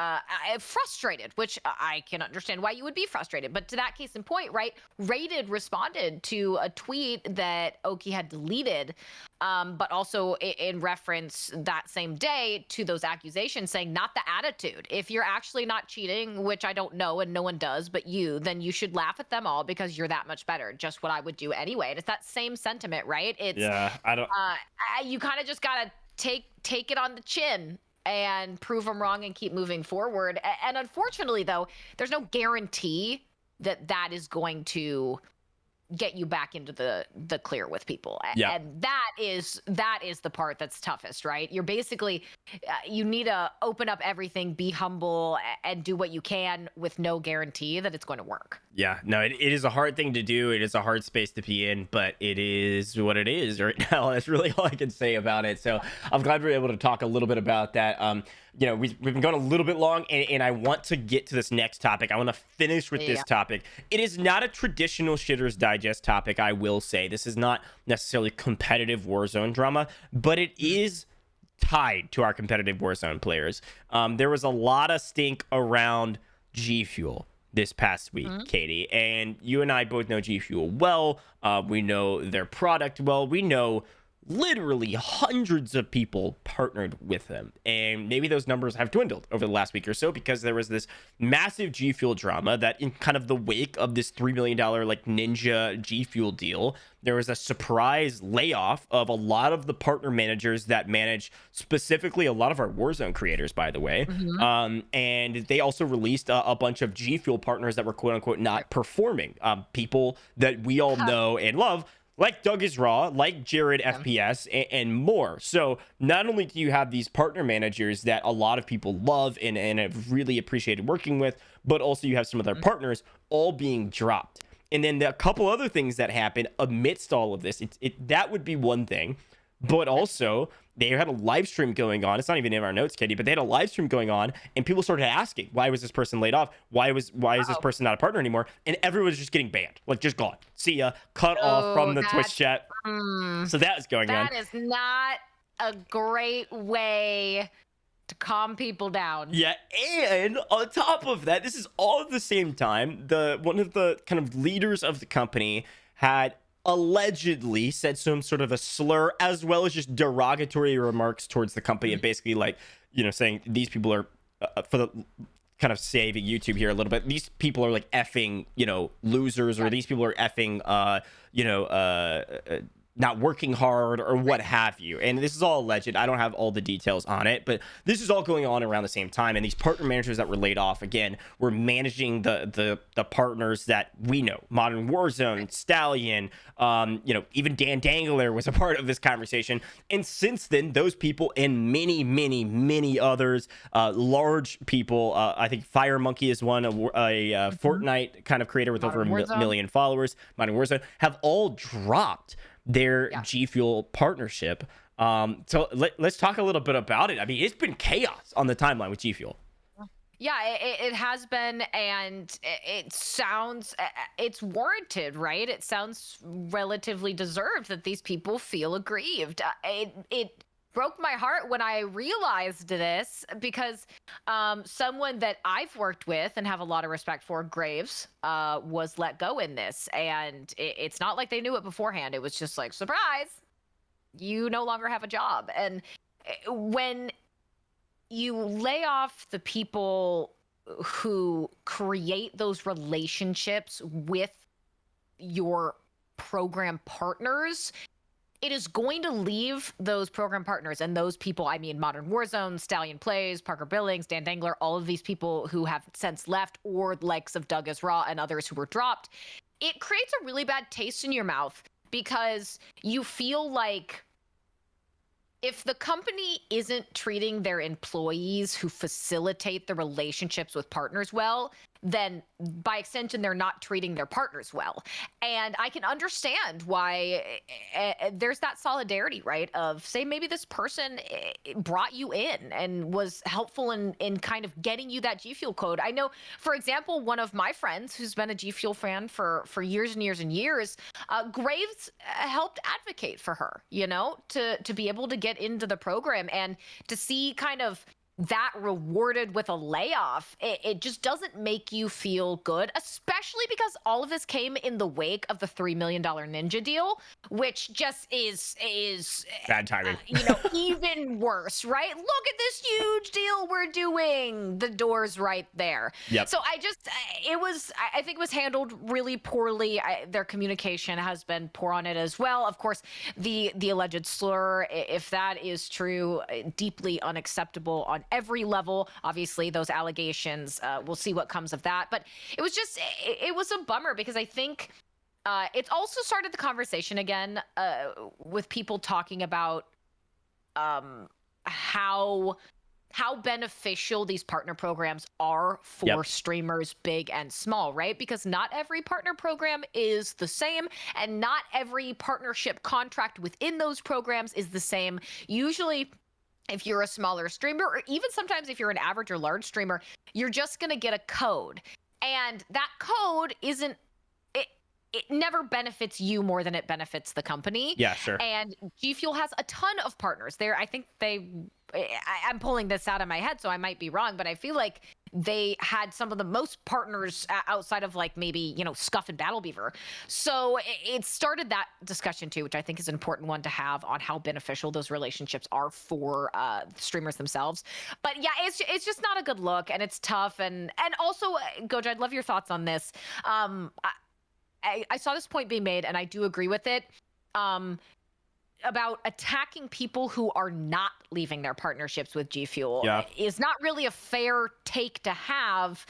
frustrated, which I can understand why you would be frustrated. But to that case in point, right, Rated responded to a tweet that Oki had deleted, but also in reference that same day to those accusations, saying not the attitude. If you're actually not cheating, which I don't know and no one does but you, then you should laugh at them all because you're that much better. Just what I would do anyway. And it's that same sentiment, right? It's you kind of just gotta take it on the chin and prove them wrong and keep moving forward. And unfortunately, though, there's no guarantee that that is going to get you back into the clear with people. Yeah. And that is the part that's toughest, right? You're basically, you need to open up everything, be humble, and do what you can with no guarantee that it's going to work. Yeah, no, it is a hard thing to do. It is a hard space to be in, but it is what it is right now. That's really all I can say about it. So I'm glad we're able to talk a little bit about that. We've been going a little bit long, and I want to get to this next topic. I want to finish with this topic. It is not a traditional Shitters Digest topic, I will say. This is not necessarily competitive Warzone drama, but it is tied to our competitive Warzone players. There was a lot of stink around GFUEL this past week, Katie, and you and I both know GFUEL well. We know their product well. We know literally hundreds of people partnered with them, and maybe those numbers have dwindled over the last week or so because there was this massive GFUEL drama that in kind of the wake of this $3 million like ninja GFUEL deal, there was a surprise layoff of a lot of the partner managers that manage specifically a lot of our Warzone creators, by the way. And they also released a bunch of GFUEL partners that were quote unquote not performing, people that we all know and love, like Doug is Raw, like Jared FPS, and more. So not only do you have these partner managers that a lot of people love and have really appreciated working with, but also you have some of their partners all being dropped. And then a couple other things that happen amidst all of this, that would be one thing. But also, they had a live stream going on. It's not even in our notes, Katie, but they had a live stream going on, and people started asking, why was this person laid off? Why is this person not a partner anymore? And everyone's just getting banned, like just gone. See ya, cut off from the Twitch chat. So that was going on. That is not a great way to calm people down. Yeah, and on top of that, this is all at the same time. One of the kind of leaders of the company had allegedly said some sort of a slur, as well as just derogatory remarks towards the company, and basically like, you know, saying these people are for the kind of saving YouTube here a little bit, these people are like effing, you know, losers, or these people are effing not working hard, or what have you. And this is all alleged. I don't have all the details on it, but this is all going on around the same time. And these partner managers that were laid off, again, were managing the partners that we know: Modern Warzone, Stallion, you know, even Dan Dangler was a part of this conversation. And since then, those people and many others, large people, I think Fire Monkey is one, a Fortnite kind of creator with over a million followers, Modern Warzone, have all dropped their GFUEL partnership. So let's talk a little bit about it. I mean, it's been chaos on the timeline with GFUEL. Yeah, it has been, and it sounds, it's warranted, right? It sounds relatively deserved that these people feel aggrieved. It broke my heart when I realized this, because someone that I've worked with and have a lot of respect for, Graves, was let go in this. And it's not like they knew it beforehand. It was just like, surprise, you no longer have a job. And when you lay off the people who create those relationships with your program partners, it is going to leave those program partners, and those people, I mean, Modern Warzone, Stallion Plays, Parker Billings, Dan Dangler, all of these people who have since left, or the likes of Doug is Raw and others who were dropped. It creates a really bad taste in your mouth, because you feel like if the company isn't treating their employees who facilitate the relationships with partners well, then by extension, they're not treating their partners well. And I can understand why there's that solidarity, right? Of, say, maybe this person brought you in and was helpful in kind of getting you that GFUEL code. I know, for example, one of my friends who's been a GFUEL fan for years and years and years, Graves helped advocate for her, you know, to be able to get into the program, and to see kind of that rewarded with a layoff, it just doesn't make you feel good, especially because all of this came in the wake of the $3 million Ninja deal, which just is bad timing. You know, even worse, right? Look at this huge deal we're doing. The door's right there. Yep. So I think it was handled really poorly. Their communication has been poor on it as well. Of course, the alleged slur, if that is true, deeply unacceptable on every level. Obviously, those allegations, we'll see what comes of that. But it was just, it was a bummer, because I think it's also started the conversation again with people talking about how beneficial these partner programs are for streamers big and small, right? Because not every partner program is the same, and not every partnership contract within those programs is the same. Usually, if you're a smaller streamer, or even sometimes if you're an average or large streamer, you're just going to get a code. And that code isn't, it never benefits you more than it benefits the company. Yeah, sure. And GFUEL has a ton of partners there. I think I'm pulling this out of my head, so I might be wrong, but I feel like they had some of the most partners outside of, like, maybe, you know, Scuff and Battle Beaver. So it started that discussion too, which I think is an important one to have, on how beneficial those relationships are for streamers themselves. But yeah, it's just not a good look, and it's tough. And also, Gojj, I'd love your thoughts on this. I saw this point being made, and I do agree with it, about attacking people who are not leaving their partnerships with GFUEL. Is not really a fair take to have,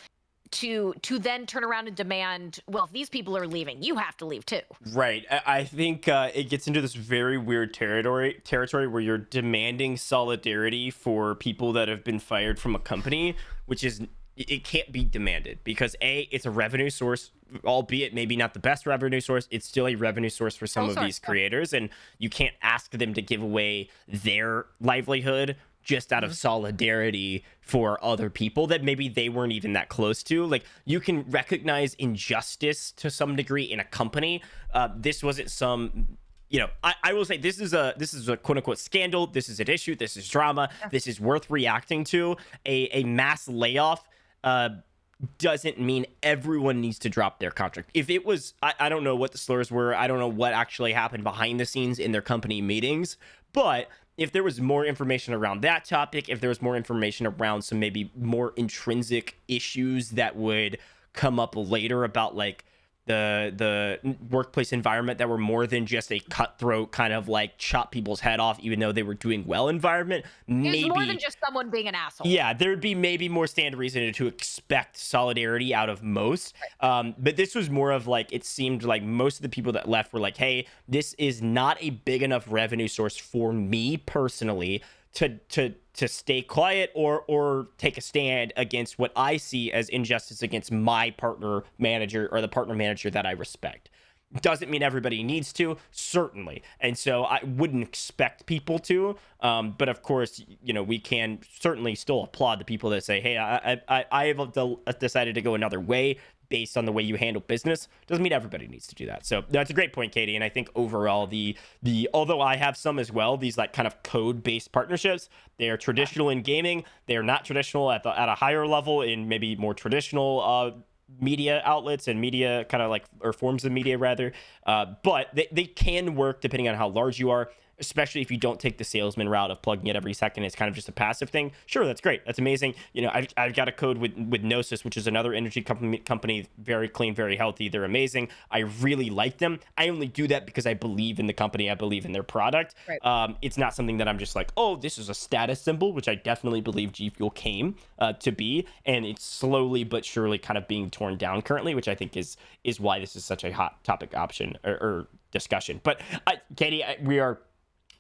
to then turn around and demand, well, if these people are leaving, you have to leave too. Right. I think it gets into this very weird territory where you're demanding solidarity for people that have been fired from a company, which is, it can't be demanded because it's a revenue source, albeit maybe not the best revenue source. It's still a revenue source for some of these creators, and you can't ask them to give away their livelihood just out of solidarity for other people that maybe they weren't even that close to. Like, you can recognize injustice to some degree in a company. This wasn't some, I will say this is a quote unquote scandal. This is an issue. This is drama. This is worth reacting to. A mass layoff doesn't mean everyone needs to drop their contract. If it was, I don't know what the slurs were. I don't know what actually happened behind the scenes in their company meetings, but if there was more information around that topic, if there was more information around some maybe more intrinsic issues that would come up later about like the workplace environment that were more than just a cutthroat kind of like chop people's head off even though they were doing well environment, maybe more than just someone being an asshole. Yeah, there would be maybe more standard reason to expect solidarity out of most. But this was more of like, it seemed like most of the people that left were like, hey, this is not a big enough revenue source for me personally to stay quiet or take a stand against what I see as injustice against my partner manager or the partner manager that I respect. Doesn't mean everybody needs to, certainly. And so I wouldn't expect people to. But of course, we can certainly still applaud the people that say, hey, I have decided to go another way based on the way you handle business. Doesn't mean everybody needs to do that. So that's a great point, Katie. And I think overall, the although I have some as well, these like kind of code-based partnerships, they are traditional in gaming. They are not traditional at a higher level in maybe more traditional media outlets and media kind of like, or forms of media rather. But they can work depending on how large you are, especially if you don't take the salesman route of plugging it every second. It's kind of just a passive thing. Sure, that's great. That's amazing. I've got a code with Gnosis, which is another energy company, very clean, very healthy. They're amazing. I really like them. I only do that because I believe in the company. I believe in their product. Right. It's not something that I'm just like, oh, this is a status symbol, which I definitely believe GFUEL came to be. And it's slowly but surely kind of being torn down currently, which I think is why this is such a hot topic option or discussion. But Katie,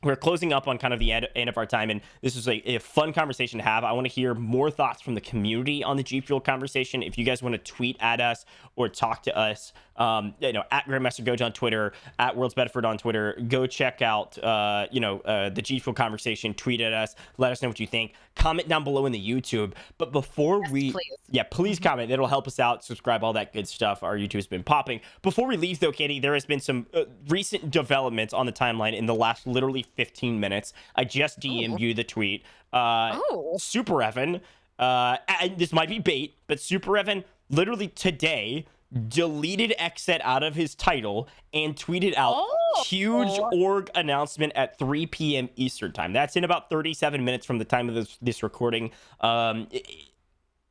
we're closing up on kind of the end of our time, and this is a fun conversation to have. I want to hear more thoughts from the community on the GFUEL conversation. If you guys want to tweet at us or talk to us, at Grandmaster Gojj on Twitter, at Worlds Bedford on Twitter, go check out, the GFUEL conversation, tweet at us, let us know what you think. Comment down below in the YouTube. But before please comment. It'll help us out. Subscribe, all that good stuff. Our YouTube's been popping. Before we leave though, Katie, there has been some recent developments on the timeline in the last literally 15 minutes. I just DM'd you the tweet. SuperEvan, and this might be bait, but SuperEvan literally today deleted Xset out of his title and tweeted out huge org announcement at 3 p.m. Eastern time. That's in about 37 minutes from the time of this recording.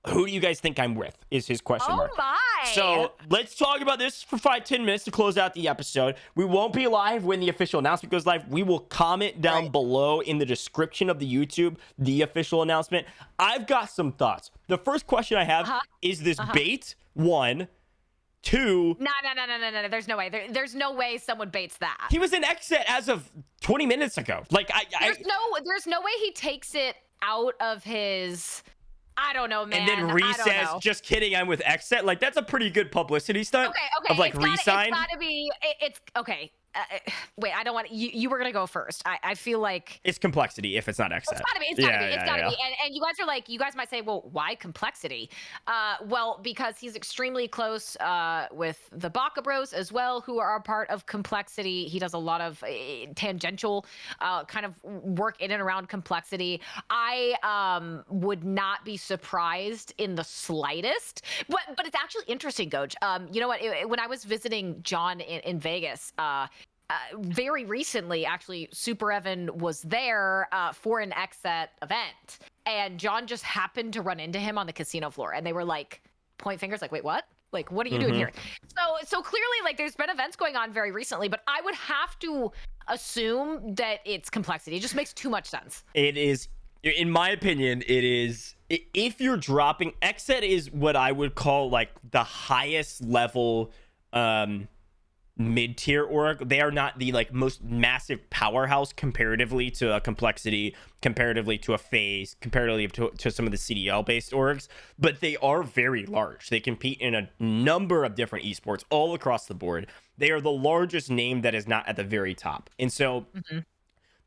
Who do you guys think I'm with is his question mark. My. So let's talk about this for 5-10 minutes to close out the episode. We won't be live when the official announcement goes live. We will comment down below in the description of the YouTube, the official announcement. I've got some thoughts. The first question I have is this bait? 1, 2. No. There's no way. There's no way someone baits that. He was in Xset as of 20 minutes ago. Like there's no way he takes it out of his. I don't know, man. And then re-says, just kidding, I'm with Xset. Like, that's a pretty good publicity stunt. Okay. Of like re-sign. It's gotta be. It's okay. Wait, I don't want you were gonna go first. I feel like it's complexity if it's not Xset. It's gotta be. It's gotta be. And you guys are like, you guys might say, well, why complexity? Well, because he's extremely close with the Baka Bros as well, who are a part of complexity. He does a lot of tangential kind of work in and around complexity. I would not be surprised in the slightest. But it's actually interesting, Gojj. You know what? When I was visiting John in Vegas, very recently, actually, SuperEvan was there for an Xset event, and John just happened to run into him on the casino floor, and they were like, point fingers, like, wait, what? Like, what are you doing here? So clearly, like, there's been events going on very recently, but I would have to assume that it's complexity. It just makes too much sense. It is in my opinion, it is, if you're dropping, Xset is what I would call like the highest level mid-tier org. They are not the like most massive powerhouse comparatively to a Complexity, comparatively to a FaZe, comparatively to some of the CDL based orgs, but they are very large. They compete in a number of different esports all across the board. They are the largest name that is not at the very top. And so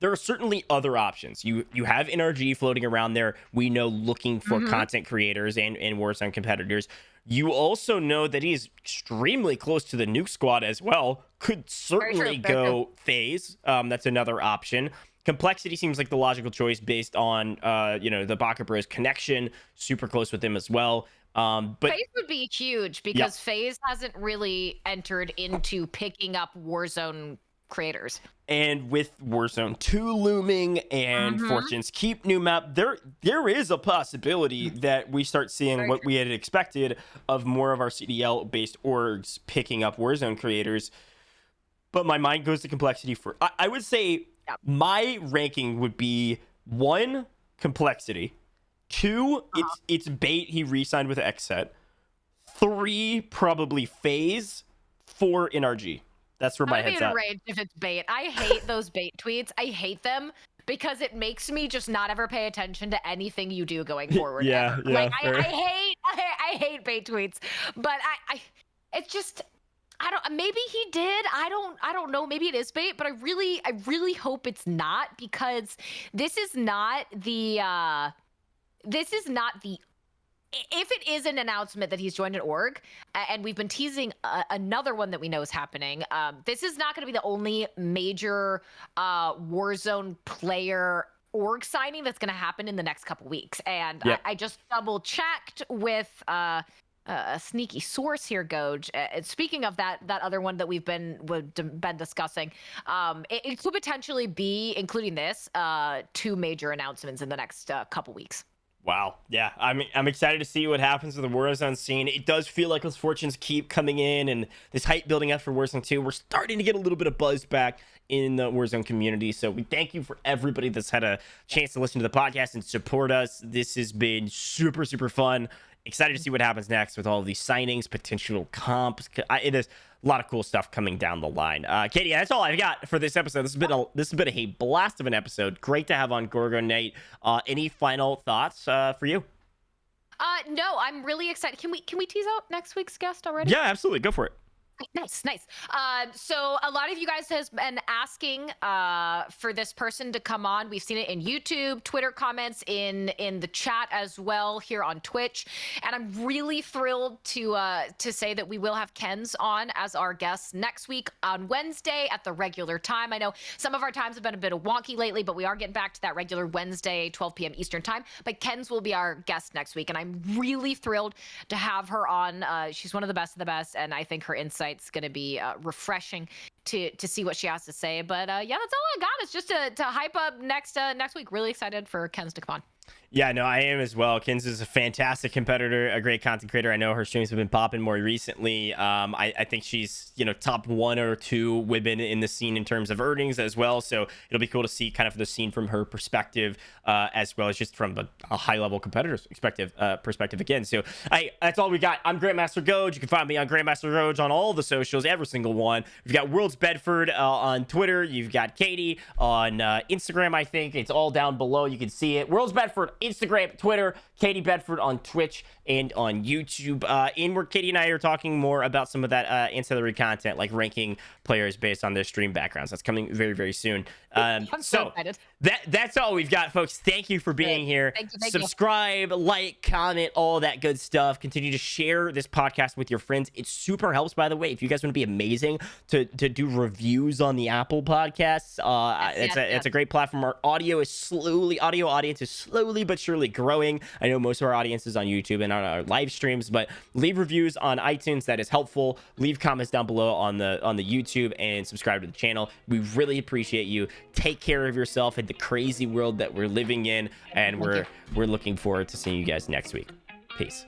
there are certainly other options. You have NRG floating around there, we know, looking for content creators and Warzone competitors. You also know that he's extremely close to the Nuke Squad as well. Could certainly go FaZe. That's another option. Complexity seems like the logical choice based on the Baka Bros connection. Super close with him as well. But FaZe would be huge because FaZe hasn't really entered into picking up Warzone creators. And with Warzone 2 looming and Fortune's Keep new map, there is a possibility that we start seeing what we had expected of more of our CDL based orgs picking up Warzone creators. But my mind goes to Complexity for, I would say my ranking would be 1, Complexity, 2, it's Bait, he re-signed with Xset, 3, probably FaZe, 4, NRG. That's where my head's at. If it's Bait, I hate those Bait tweets. I hate them because it makes me just not ever pay attention to anything you do going forward. Like I hate Bait tweets, but it's just, I don't. Maybe he did. I don't know. Maybe it is Bait, but I really hope it's not, because this is not the. If it is an announcement that he's joined an org, and we've been teasing another one that we know is happening, this is not going to be the only major Warzone player org signing that's going to happen in the next couple weeks. And I just double checked with a sneaky source here, Gojj. Speaking of that other one that we've been discussing, it could potentially be, including this, 2 major announcements in the next couple weeks. Wow. Yeah. I'm excited to see what happens with the Warzone scene. It does feel like those fortunes keep coming in and this hype building up for Warzone 2. We're starting to get a little bit of buzz back in the Warzone community. So we thank you for everybody that's had a chance to listen to the podcast and support us. This has been super, super fun. Excited to see what happens next with all of these signings, potential comps. It is a lot of cool stuff coming down the line. Katie, that's all I've got for this episode. This has been a blast of an episode. Great to have on GorgoKnight. Any final thoughts for you? No, I'm really excited. Can we tease out next week's guest already? Yeah, absolutely. Go for it. Nice. So a lot of you guys has been asking for this person to come on. We've seen it in YouTube, Twitter comments, in the chat as well here on Twitch, and I'm really thrilled to say that we will have Kenz on as our guest next week on Wednesday at the regular time. I know some of our times have been a bit wonky lately, but we are getting back to that regular Wednesday 12 p.m. Eastern time. But Kenz will be our guest next week, and I'm really thrilled to have her on. She's one of the best of the best, and I think her insights going to be refreshing to see what she has to say. But that's all I got. It's just to hype up next week. Really excited for Kenz to come on. Yeah, no, I am as well. Kenz is a fantastic competitor, a great content creator. I know her streams have been popping more recently. I think she's, top 1 or 2 women in the scene in terms of earnings as well. So it'll be cool to see kind of the scene from her perspective, as well as just from a high-level competitor's perspective again. So that's all we got. I'm Grandmaster Gojj. You can find me on Grandmaster Gojj on all the socials, every single one. We've got Worlds Bedford on Twitter. You've got Katie on Instagram, I think. It's all down below. You can see it. Worlds Bedford, Instagram, Twitter, Katie Bedford on Twitch and on YouTube. In where Katie and I are talking more about some of that ancillary content, like ranking players based on their stream backgrounds. That's coming very, very soon. I'm so excited. That's all we've got, folks. Thank you for being here. Thank you. Subscribe, like, comment, all that good stuff. Continue to share this podcast with your friends. It super helps, by the way. If you guys want to be amazing to do reviews on the Apple Podcasts, it's a great platform. Our audio audience is slowly but surely growing. I know most of our audience is on YouTube and on our live streams, but leave reviews on iTunes. That is helpful. Leave comments down below on the YouTube and subscribe to the channel. We really appreciate you. Take care of yourself in the crazy world that we're living in, and we're looking forward to seeing you guys next week. Peace.